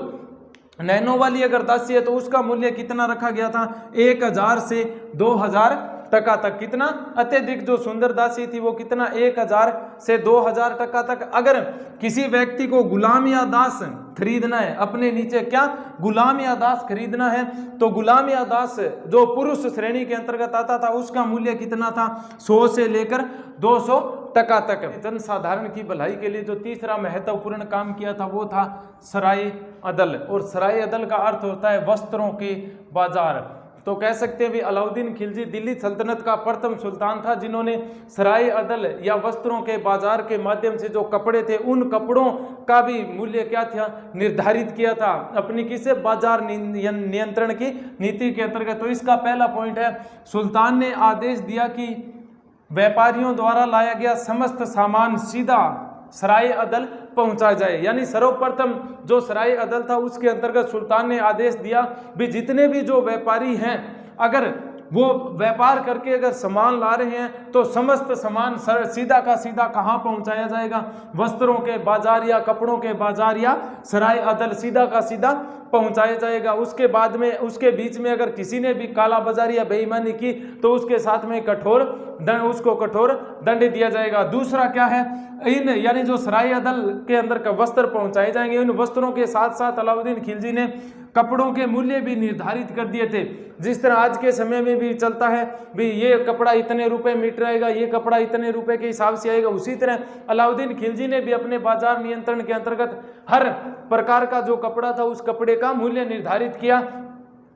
नैनो वाली अगर दासी है तो उसका मूल्य कितना रखा गया था? 1000 से 2000% तक। कितना? अत्यधिक जो सुंदर दासी थी वो कितना? 1000 से 2000% तक। अगर किसी व्यक्ति को गुलाम या दास खरीदना है, अपने नीचे क्या गुलाम या दास खरीदना है, तो गुलाम या दास जो पुरुष श्रेणी के अंतर्गत आता था उसका मूल्य कितना था? 100 से लेकर 200% तक। जनसाधारण की भलाई के लिए जो तीसरा महत्वपूर्ण काम किया था वो था सराय अदल। और सराय अदल का अर्थ होता है वस्त्रों के बाजार। तो कह सकते हैं भी अलाउद्दीन खिलजी दिल्ली सल्तनत का प्रथम सुल्तान था जिन्होंने सराय अदल या वस्त्रों के बाजार के माध्यम से जो कपड़े थे उन कपड़ों का भी मूल्य क्या था? निर्धारित किया था अपनी किसे? बाजार नियंत्रण की नीति के अंतर्गत। तो इसका पहला पॉइंट है, सुल्तान ने आदेश दिया कि व्यापारियों द्वारा लाया गया समस्त सामान सीधा सराय अदल पहुंचाया जाए। यानी सर्वप्रथम जो सराय अदल था उसके अंतर्गत सुल्तान ने आदेश दिया भी जितने भी जो व्यापारी हैं अगर वो व्यापार करके अगर सामान ला रहे हैं तो समस्त सामान सीधा का सीधा कहाँ पहुंचाया जाएगा? वस्त्रों के बाजार या कपड़ों के बाजार या सराय अदल सीधा का सीधा पहुंचाया जाएगा। उसके बाद में उसके बीच में अगर किसी ने भी कालाबाजारी या बेईमानी की तो उसके साथ में उसको कठोर दंड दिया जाएगा। दूसरा क्या है? इन यानी जो सराय अदल के अंदर का वस्त्र पहुंचाए जाएंगे, इन वस्त्रों के साथ साथ अलाउद्दीन खिलजी ने कपड़ों के मूल्य भी निर्धारित कर दिए थे। जिस तरह आज के समय में भी चलता है भी ये कपड़ा इतने रुपए मीटर आएगा, ये कपड़ा इतने रुपए के हिसाब से आएगा, उसी तरह अलाउद्दीन खिलजी ने भी अपने बाजार नियंत्रण के अंतर्गत हर प्रकार का जो कपड़ा था उस कपड़े का मूल्य निर्धारित किया।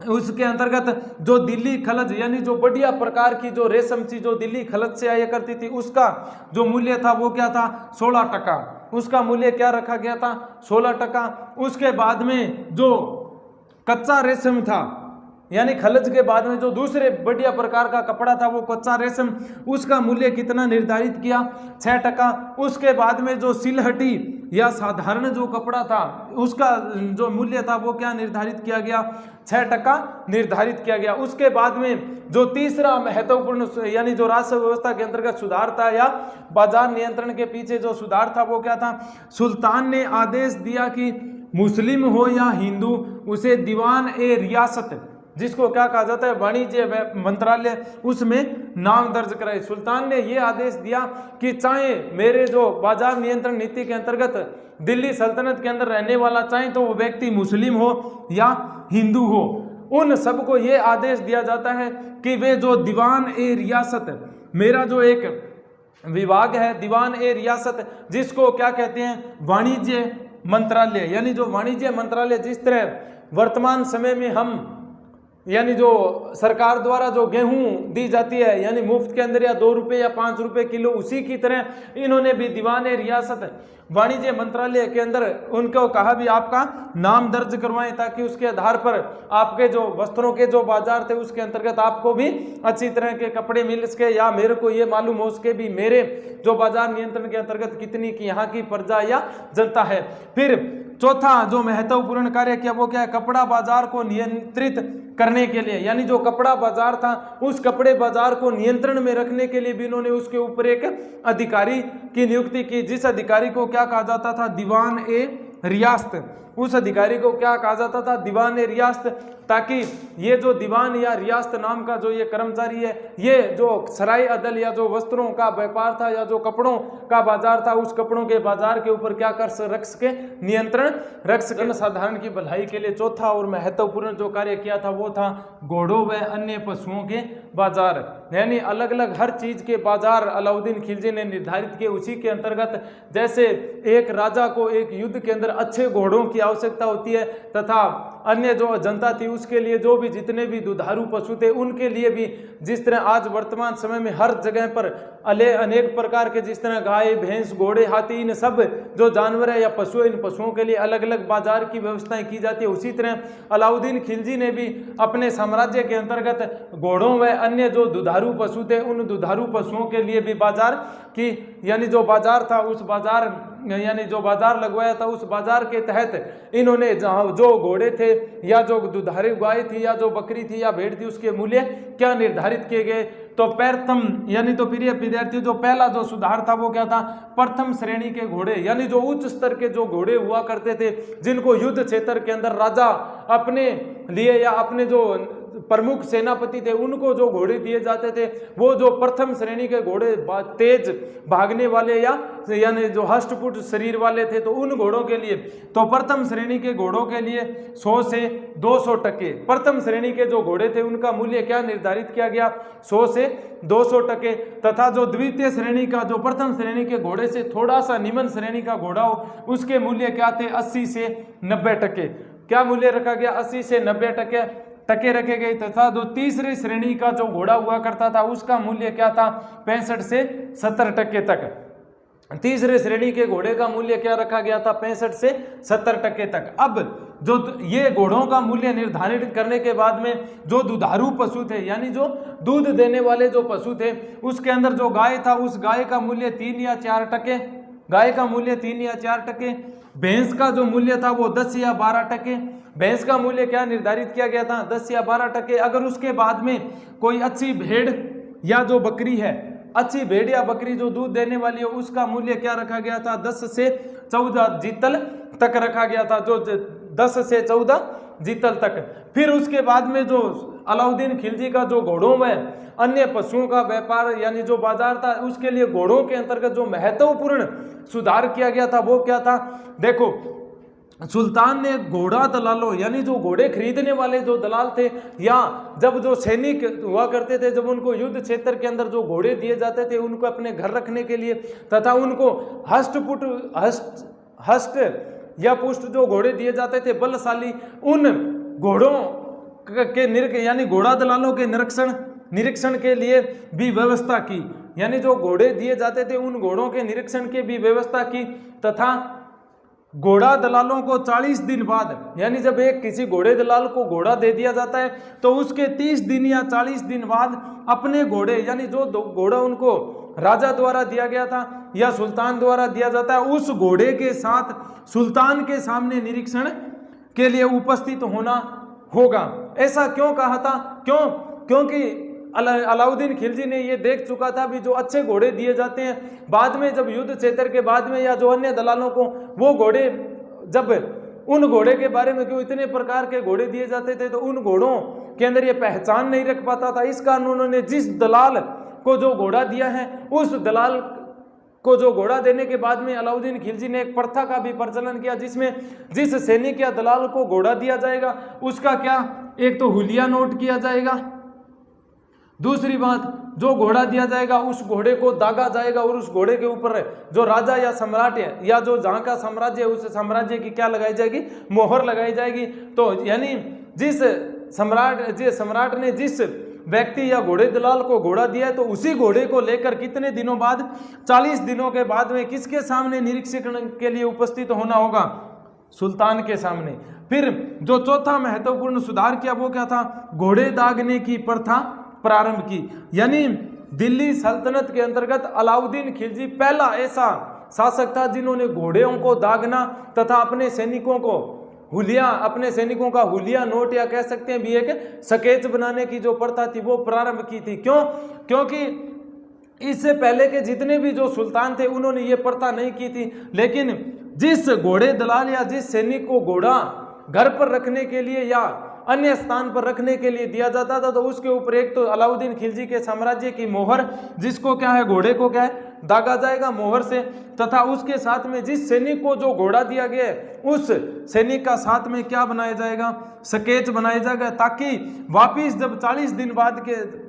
उसके अंतर्गत जो दिल्ली खलज यानी जो बढ़िया प्रकार की जो रेशम थी जो दिल्ली खलज से आया करती थी उसका जो मूल्य था वो क्या था? 16%। उसका मूल्य क्या रखा गया था? 16%। उसके बाद में जो कच्चा रेशम था, यानी खलज के बाद में जो दूसरे बढ़िया प्रकार का कपड़ा था वो कच्चा रेशम, उसका मूल्य कितना निर्धारित किया? 6%। उसके बाद में जो सिलहटी या साधारण जो कपड़ा था उसका जो मूल्य था वो क्या निर्धारित किया गया? 6% निर्धारित किया गया। उसके बाद में जो तीसरा महत्वपूर्ण यानी जो राष्ट्र व्यवस्था के अंतर्गत सुधार था या बाजार नियंत्रण के पीछे जो सुधार था वो क्या था? सुल्तान ने आदेश दिया कि मुस्लिम हो या हिंदू उसे दीवान ए रियासत, जिसको क्या कहा जाता है वाणिज्य मंत्रालय, उसमें नाम दर्ज कराए। सुल्तान ने यह आदेश दिया कि चाहे मेरे जो बाजार नियंत्रण नीति के अंतर्गत दिल्ली सल्तनत के अंदर रहने वाला चाहे तो वो व्यक्ति मुस्लिम हो या हिंदू हो, उन सबको ये आदेश दिया जाता है कि वे जो दीवान ए रियासत, मेरा जो एक विभाग है दीवान ए रियासत, जिसको क्या कहते हैं, वाणिज्य मंत्रालय। यानी जो वाणिज्य मंत्रालय, जिस तरह वर्तमान समय में हम यानी जो सरकार द्वारा जो गेहूं दी जाती है यानी मुफ्त के अंदर या 2 रुपये या 5 रुपये किलो, उसी की तरह इन्होंने भी दीवान ए रियासत वाणिज्य मंत्रालय के अंदर उनको कहा भी आपका नाम दर्ज करवाएं, ताकि उसके आधार पर आपके जो वस्त्रों के जो बाजार थे उसके अंतर्गत आपको भी अच्छी तरह के कपड़े मिल सके, या मेरे को ये मालूम हो सके भी मेरे जो बाजार नियंत्रण के अंतर्गत कितनी की यहाँ की प्रजा या जनता है। फिर चौथा जो महत्वपूर्ण कार्य किया वो क्या है, कपड़ा बाजार को नियंत्रित करने के लिए, यानी जो कपड़ा बाजार था उस कपड़े बाजार को नियंत्रण में रखने के लिए भी इन्होंने उसके ऊपर एक अधिकारी की नियुक्ति की, जिस अधिकारी को क्या कहा जाता था, दीवान ए रियासत। उस अधिकारी को क्या कहा जाता था, दीवान ए रियासत, ताकि ये जो दीवान या रियासत नाम का जो ये कर्मचारी है, ये जो सराय अदल या जो वस्त्रों का व्यापार था या जो कपड़ों का बाजार था, उस कपड़ों के बाजार के ऊपर क्या कर रख सके, नियंत्रण रख सके। साधारण की भलाई के लिए चौथा और महत्वपूर्ण जो कार्य किया था वो था घोड़ों व अन्य पशुओं के बाजार, यानी अलग अलग हर चीज के बाजार अलाउद्दीन खिलजी ने निर्धारित किए। उसी के अंतर्गत जैसे एक राजा को एक युद्ध के अंदर अच्छे घोड़ों की आवश्यकता होती है, तथा अन्य जो जनता थी उसके लिए जो भी जितने भी दुधारू पशु थे उनके लिए भी, जिस तरह आज वर्तमान समय में हर जगह पर अनेक प्रकार के, जिस तरह गाय भैंस घोड़े हाथी, इन सब जो जानवर है या पशु, इन पशुओं के लिए अलग अलग बाजार की व्यवस्थाएं की जाती है। उसी तरह अलाउद्दीन खिलजी ने भी अपने साम्राज्य के अंतर्गत घोड़ों व अन्य जो दुधारू पशु थे उन दुधारू पशुओं के लिए भी बाजार की, यानी जो बाजार था उस बाजार यानी जो बाजार लगवाया था उस बाजार के तहत इन्होंने जहाँ जो घोड़े थे या जो दुधारू गाय थी या जो बकरी थी या भेड़ थी उसके मूल्य क्या निर्धारित किए गए। तो प्रथम यानी तो प्रिय विद्यार्थियों जो पहला जो सुधार था वो क्या था, प्रथम श्रेणी के घोड़े, यानी जो उच्च स्तर के जो घोड़े हुआ करते थे जिनको युद्ध क्षेत्र के अंदर राजा अपने लिए या अपने जो प्रमुख सेनापति थे उनको जो घोड़े दिए जाते थे, वो जो प्रथम श्रेणी के घोड़े तेज भागने वाले या यानी जो हष्टपुष्ट शरीर वाले थे, तो उन घोड़ों के लिए तो प्रथम श्रेणी के घोड़ों के लिए 100 से 200 टके, प्रथम श्रेणी के जो घोड़े थे उनका मूल्य क्या निर्धारित किया गया, 100 से 200 टके। तथा जो द्वितीय श्रेणी का जो प्रथम श्रेणी के घोड़े से थोड़ा सा निम्न श्रेणी का घोड़ा हो उसके मूल्य क्या थे, 80 से 90 टके। क्या मूल्य रखा गया, 80 से 90 टके रखे गए। तथा जो तीसरी श्रेणी का जो घोड़ा हुआ करता था उसका मूल्य क्या था, 65 से 70 टके तक। तीसरे श्रेणी के घोड़े का मूल्य क्या रखा गया था, 65 से 70 टके तक। अब जो ये घोड़ों का मूल्य निर्धारित करने के बाद में जो दुधारू पशु थे यानी जो दूध देने वाले जो पशु थे उसके अंदर जो गाय था उस गाय का मूल्य 3 या 4 टके, गाय का मूल्य 3 या 4 टके। भैंस का जो मूल्य था वो 10 या 12 टके, भैंस का मूल्य क्या निर्धारित किया गया था, 10 या 12 टके। अगर उसके बाद में कोई अच्छी भेड़ या जो बकरी है, अच्छी भेड़ या बकरी जो दूध देने वाली है उसका मूल्य क्या रखा गया था, 10 से 14 जीतल तक रखा गया था, जो 10 से 14 जीतल तक। फिर उसके बाद में जो अलाउद्दीन खिलजी का जो घोड़ों में अन्य पशुओं का व्यापार यानी जो बाजार था उसके लिए घोड़ों के अंतर्गत जो महत्वपूर्ण सुधार किया गया था वो क्या था, देखो सुल्तान ने घोड़ा दलालों यानी जो घोड़े खरीदने वाले जो दलाल थे या जब जो सैनिक हुआ करते थे, जब उनको युद्ध क्षेत्र के अंदर जो घोड़े दिए जाते थे उनको अपने घर रखने के लिए तथा उनको हष्ट या पुष्ट जो घोड़े दिए जाते थे बलशाली, उन घोड़ों के यानी घोड़ा दलालों के निरीक्षण के लिए भी व्यवस्था की, यानी जो घोड़े दिए जाते थे उन घोड़ों के निरीक्षण की भी व्यवस्था की। तथा घोड़ा दलालों को 40 दिन बाद यानी जब एक किसी घोड़े दलाल को घोड़ा दे दिया जाता है तो उसके 30 दिन या 40 दिन बाद अपने घोड़े यानी जो घोड़ा उनको राजा द्वारा दिया गया था या सुल्तान द्वारा दिया जाता है उस घोड़े के साथ सुल्तान के सामने निरीक्षण के लिए उपस्थित होना होगा। ऐसा क्यों कहा था, क्योंकि अलाउद्दीन खिलजी ने ये देख चुका था भी जो अच्छे घोड़े दिए जाते हैं बाद में जब युद्ध क्षेत्र के बाद में या जो अन्य दलालों को वो घोड़े जब उन घोड़े के बारे में क्यों इतने प्रकार के घोड़े दिए जाते थे तो उन घोड़ों के अंदर ये पहचान नहीं रख पाता था। इस कारण उन्होंने जिस दलाल को जो घोड़ा दिया है उस दलाल को जो घोड़ा देने के बाद में अलाउद्दीन खिलजी ने एक प्रथा का भी प्रचलन किया जिसमें जिस सैनिक या दलाल को घोड़ा दिया जाएगा उसका क्या एक तो हुलिया नोट किया जाएगा, दूसरी बात, जो घोड़ा दिया जाएगा उस घोड़े को दागा जाएगा और उस घोड़े के ऊपर जो राजा या सम्राट है या जो जहाँ का साम्राज्य है उस साम्राज्य की क्या लगाई जाएगी, मोहर लगाई जाएगी। तो यानी जिस सम्राट ने जिस व्यक्ति या घोड़े दलाल को घोड़ा दिया है तो उसी घोड़े को लेकर कितने दिनों बाद, 40 दिनों के बाद में किसके सामने निरीक्षण के लिए उपस्थित होना होगा, सुल्तान के सामने। फिर जो चौथा महत्वपूर्ण सुधार किया वो क्या था, घोड़े दागने की प्रथा प्रारंभ की। यानी दिल्ली सल्तनत के अंतर्गत अलाउद्दीन खिलजी पहला ऐसा शासक था जिन्होंने घोड़ों को दागना तथा अपने सैनिकों का हुलिया नोट या कह सकते हैं भी एक स्केच बनाने की जो प्रथा थी वो प्रारंभ की थी। क्यों? क्योंकि इससे पहले के जितने भी जो सुल्तान थे उन्होंने ये प्रथा नहीं की थी। लेकिन जिस घोड़े दलाल या जिस सैनिक को घोड़ा घर पर रखने के लिए या अन्य स्थान पर रखने के लिए दिया जाता था तो उसके ऊपर एक तो अलाउद्दीन खिलजी के साम्राज्य की मोहर, जिसको क्या है, घोड़े को क्या है, दागा जाएगा मोहर से, तथा उसके साथ में जिस सैनिक को जो घोड़ा दिया गया है उस सैनिक का साथ में क्या बनाया जाएगा, स्केच बनाया जाएगा, ताकि वापिस जब 40 दिन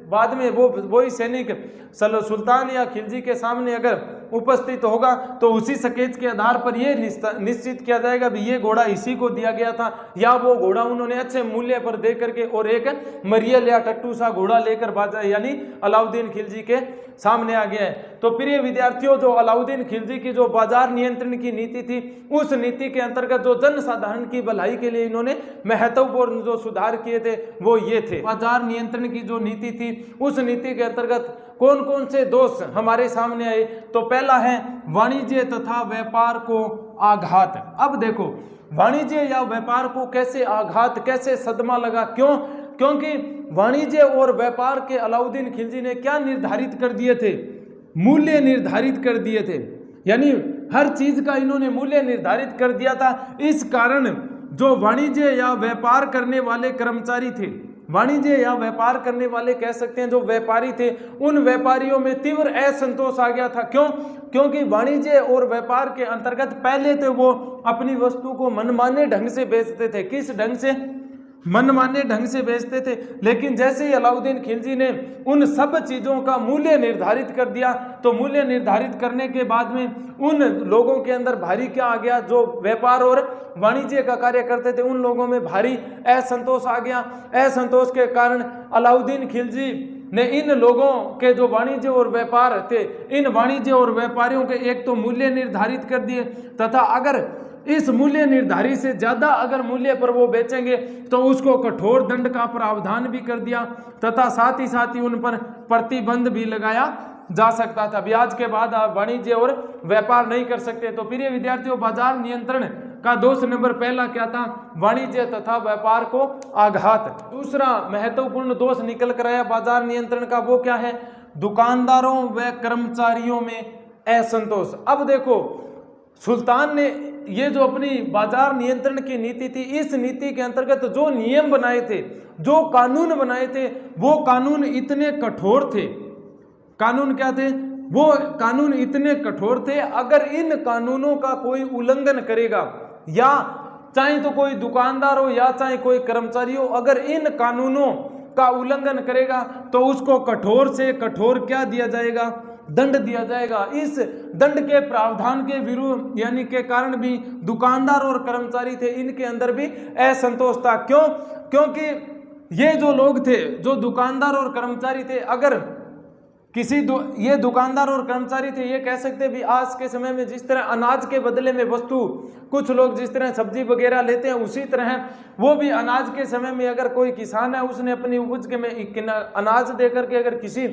बाद में वही सैनिक सुल्तान या खिलजी के सामने अगर उपस्थित होगा तो उसी स्केच के आधार पर यह निश्चित किया जाएगा भी ये घोड़ा इसी को दिया गया था या वो घोड़ा उन्होंने अच्छे मूल्य पर दे करके और एक मरियल या टट्टू सा घोड़ा लेकर बाजा यानी अलाउद्दीन खिलजी के सामने आ गया है। तो प्रिय विद्यार्थियों, जो अलाउद्दीन खिलजी की जो बाजार नियंत्रण की नीति थी उस नीति के अंतर्गत जो जन साधारण की भलाई के लिए इन्होंने महत्वपूर्ण जो सुधार किए थे वो ये थे। बाजार नियंत्रण की जो नीति थी उस नीति के अंतर्गत कौन कौन से दोष हमारे सामने आए, तो पहला है वाणिज्य तथा व्यापार को आघात। अब देखो वाणिज्य या व्यापार को कैसे आघात, कैसे सदमा लगा, क्यों? क्योंकि वाणिज्य और व्यापार के अलाउद्दीन खिलजी ने क्या निर्धारित कर दिए थे, मूल्य निर्धारित कर दिए थे। यानी हर चीज का इन्होंने मूल्य निर्धारित कर दिया था। इस कारण जो वाणिज्य या व्यापार करने वाले कर्मचारी थे, वाणिज्य या व्यापार करने वाले कह सकते हैं जो व्यापारी थे, उन व्यापारियों में तीव्र असंतोष आ गया था। क्यों? क्योंकि वाणिज्य और व्यापार के अंतर्गत पहले तो वो अपनी वस्तु को मनमाने ढंग से बेचते थे। किस ढंग से? मनमाने ढंग से बेचते थे। लेकिन जैसे ही अलाउद्दीन खिलजी ने उन सब चीजों का मूल्य निर्धारित कर दिया तो मूल्य निर्धारित करने के बाद में उन लोगों के अंदर भारी क्या आ गया, जो व्यापार और वाणिज्य का कार्य करते थे उन लोगों में भारी असंतोष आ गया। असंतोष के कारण अलाउद्दीन खिलजी ने इन लोगों के जो वाणिज्य और व्यापार थे, इन वाणिज्य और व्यापारियों के एक तो मूल्य निर्धारित कर दिए तथा अगर इस मूल्य निर्धारित से ज्यादा अगर मूल्य पर वो बेचेंगे तो उसको कठोर दंड का प्रावधान भी कर दिया तथा साथ ही उन पर प्रतिबंध भी लगाया जा सकता था। ब्याज के बाद आप वाणिज्य और व्यापार नहीं कर सकते। तो प्रिय विद्यार्थियों, बाजार नियंत्रण का दोष नंबर पहला क्या था, वाणिज्य तथा व्यापार को आघात। दूसरा महत्वपूर्ण दोष निकल कर आया बाजार नियंत्रण का, वो क्या है, दुकानदारों व कर्मचारियों में असंतोष। अब देखो सुल्तान ने ये जो अपनी बाजार नियंत्रण की नीति थी, इस नीति के अंतर्गत जो नियम बनाए थे, जो कानून बनाए थे, वो कानून इतने कठोर थे। कानून क्या थे? वो कानून इतने कठोर थे, अगर इन कानूनों का कोई उल्लंघन करेगा या चाहे तो कोई दुकानदार हो या चाहे कोई कर्मचारी हो, अगर इन कानूनों का उल्लंघन करेगा तो उसको कठोर से कठोर क्या दिया जाएगा, दंड दिया जाएगा। इस दंड के प्रावधान के विरुद्ध यानी के कारण भी दुकानदार और कर्मचारी थे, इनके अंदर भी असंतोष था। क्यों? क्योंकि ये जो लोग थे, जो दुकानदार और कर्मचारी थे, अगर ये दुकानदार और कर्मचारी थे, ये कह सकते भी आज के समय में जिस तरह अनाज के बदले में वस्तु कुछ लोग जिस तरह सब्जी वगैरह लेते हैं, उसी तरह वो भी अनाज के समय में अगर कोई किसान है उसने अपनी उपज के में अनाज दे करके अगर किसी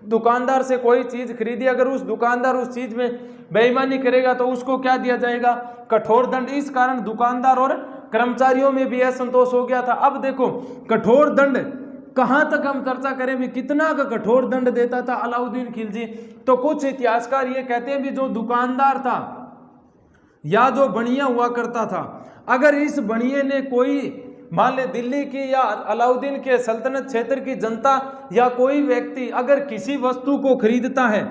दुकानदार से कोई चीज खरीदी, अगर उस दुकानदार उस चीज में बेईमानी करेगा तो उसको क्या दिया जाएगा, कठोर दंड। इस कारण दुकानदार और कर्मचारियों में भी असंतोष हो गया था। अब देखो कठोर दंड कहां तक हम चर्चा करें भी, कितना का कठोर दंड देता था अलाउद्दीन खिलजी। तो कुछ इतिहासकार ये कहते हैं भी जो दुकानदार था या जो बनिया हुआ करता था, अगर इस बनिए ने कोई मान ले दिल्ली की या अलाउद्दीन के सल्तनत क्षेत्र की जनता या कोई व्यक्ति अगर किसी वस्तु को खरीदता है,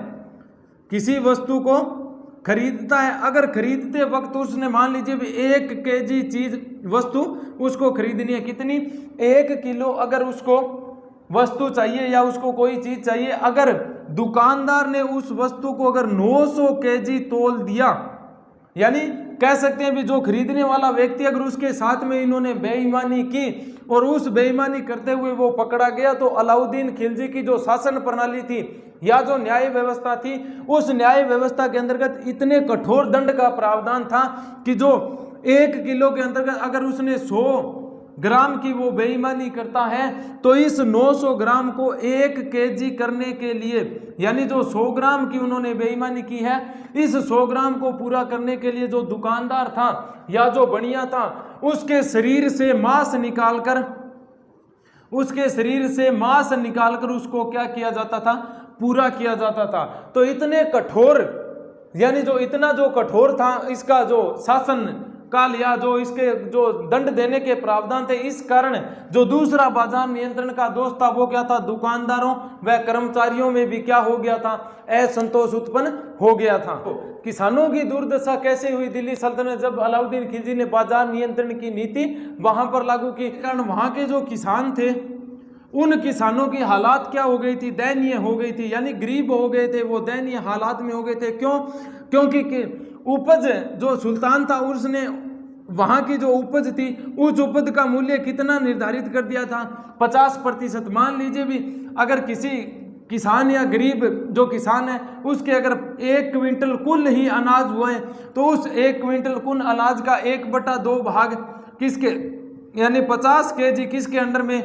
किसी वस्तु को खरीदता है, अगर खरीदते वक्त उसने मान लीजिए भी 1 केजी चीज वस्तु उसको खरीदनी है, कितनी, 1 किलो अगर उसको वस्तु चाहिए या उसको कोई चीज चाहिए, अगर दुकानदार ने उस वस्तु को अगर 900 केजी तोल दिया, यानी कह सकते हैं भी जो खरीदने वाला व्यक्ति अगर उसके साथ में इन्होंने बेईमानी की और उस बेईमानी करते हुए वो पकड़ा गया, तो अलाउद्दीन खिलजी की जो शासन प्रणाली थी या जो न्याय व्यवस्था थी, उस न्याय व्यवस्था के अंतर्गत इतने कठोर दंड का प्रावधान था कि जो 1 किलो के अंतर्गत अगर उसने 100 ग्राम की वो बेईमानी करता है, तो इस 900 ग्राम को 1 केजी करने के लिए, यानी जो 100 ग्राम की उन्होंने बेईमानी की है, इस 100 ग्राम को पूरा करने के लिए जो दुकानदार था या जो बनिया था, उसके शरीर से मांस निकालकर उसको क्या किया जाता था, पूरा किया जाता था। तो इतने कठोर, यानी जो इतना जो कठोर था इसका जो शासन काल या जो इसके जो दंड देने के प्रावधान थे, इस कारण जो दूसरा बाजार नियंत्रण का दोष था वो क्या था, दुकानदारों व कर्मचारियों में भी क्या हो गया था, असंतोष उत्पन्न हो गया था। तो किसानों की दुर्दशा कैसे हुई दिल्ली सल्तनत जब अलाउद्दीन खिलजी ने बाजार नियंत्रण की नीति वहां पर लागू की, कारण वहां के जो किसान थे उन किसानों की हालात क्या हो गई थी, दयनीय हो गई थी, यानी गरीब हो गए थे, वो दयनीय हालात में हो गए थे। क्यों? क्योंकि उपज जो सुल्तान था उसने वहां की जो उपज थी उस उपज का मूल्य कितना निर्धारित कर दिया था, 50%। मान लीजिए भी अगर किसी किसान या गरीब जो किसान है उसके अगर 1 क्विंटल कुल ही अनाज हुआ है, तो उस 1 क्विंटल कुल अनाज का 1/2 भाग किसके, यानी 50 केजी किसके अंडर में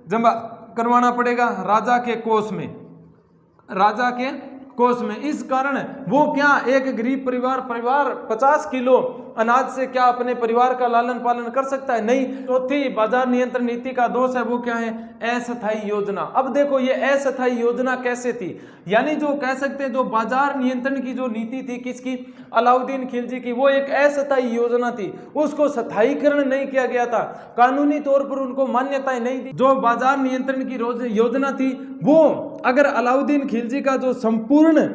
जमा करवाना पड़ेगा, राजा के कोष में, राजा के कोष में। इस कारण वो क्या, एक गरीब परिवार 50 किलो अनाज से क्या अपने परिवार का लालन पालन कर सकता है? नहीं। चौथी बाजार नियंत्रण नीति का दोष है वो क्या है, अस्थायी योजना। अब देखो ये अस्थायी योजना कैसे थी, यानी जो कह सकते हैं जो बाजार नियंत्रण की जो नीति थी किसकी, अलाउद्दीन खिलजी की, वो एक अस्थायी योजना थी, उसको स्थायीकरण नहीं किया गया था, कानूनी तौर पर उनको मान्यता नहीं दी। जो बाजार नियंत्रण की योजना थी वो अगर अलाउद्दीन खिलजी का जो संपूर्ण,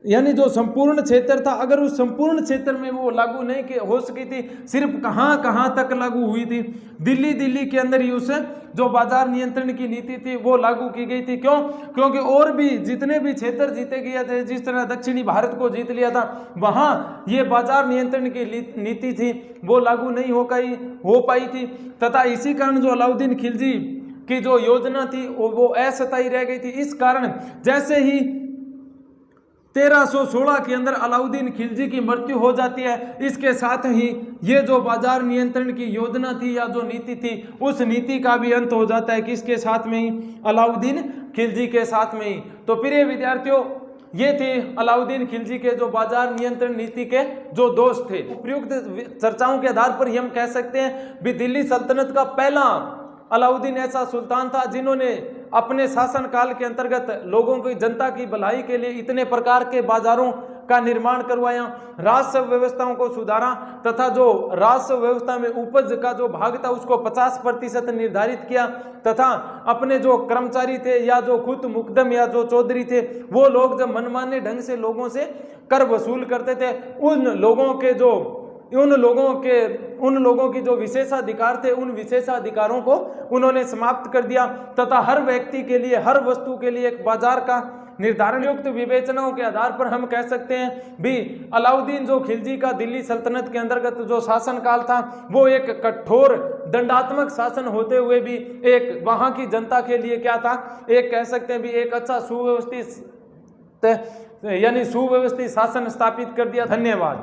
यानी जो संपूर्ण क्षेत्र था, अगर उस संपूर्ण क्षेत्र में वो लागू नहीं हो सकी थी, सिर्फ कहां तक लागू हुई थी, दिल्ली के अंदर ही उस जो बाजार नियंत्रण की नीति थी वो लागू की गई थी। क्यों? क्योंकि और भी जितने भी क्षेत्र जीते गए थे, जिस तरह दक्षिणी भारत को जीत लिया था, वहां ये बाजार नियंत्रण की नीति थी वो लागू नहीं हो पाई थी, तथा इसी कारण जो अलाउद्दीन खिलजी की जो योजना थी वो अस्थायी रह गई थी। इस कारण जैसे ही 1316 के अंदर अलाउद्दीन खिलजी की मृत्यु हो जाती है, इसके साथ ही ये जो बाजार नियंत्रण की योजना थी या जो नीति थी उस नीति का भी अंत हो जाता है, किसके साथ में ही, अलाउद्दीन खिलजी के साथ में ही। तो प्रिय विद्यार्थियों, ये थे अलाउद्दीन खिलजी के जो बाजार नियंत्रण नीति के जो दोष थे। उपयुक्त चर्चाओं के आधार पर हम कह सकते हैं भी दिल्ली सल्तनत का पहला अलाउद्दीन ऐसा सुल्तान था जिन्होंने अपने शासन काल के अंतर्गत लोगों की, जनता की भलाई के लिए इतने प्रकार के बाजारों का निर्माण करवाया, राजस्व व्यवस्थाओं को सुधारा, तथा जो राजस्व व्यवस्था में उपज का जो भाग था उसको 50% निर्धारित किया, तथा अपने जो कर्मचारी थे या जो खुद मुकदम या जो चौधरी थे वो लोग जब मनमाने ढंग से लोगों से कर वसूल करते थे, उन लोगों की जो विशेषाधिकार थे उन विशेषाधिकारों को उन्होंने समाप्त कर दिया, तथा हर व्यक्ति के लिए, हर वस्तु के लिए एक बाजार का निर्धारण। युक्त विवेचनाओं के आधार पर हम कह सकते हैं भी अलाउद्दीन जो खिलजी का दिल्ली सल्तनत के अंतर्गत जो शासन काल था वो एक कठोर दंडात्मक शासन होते हुए भी एक वहां की जनता के लिए क्या था, एक कह सकते हैं भी एक अच्छा सुव्यवस्थित शासन स्थापित कर दिया। धन्यवाद।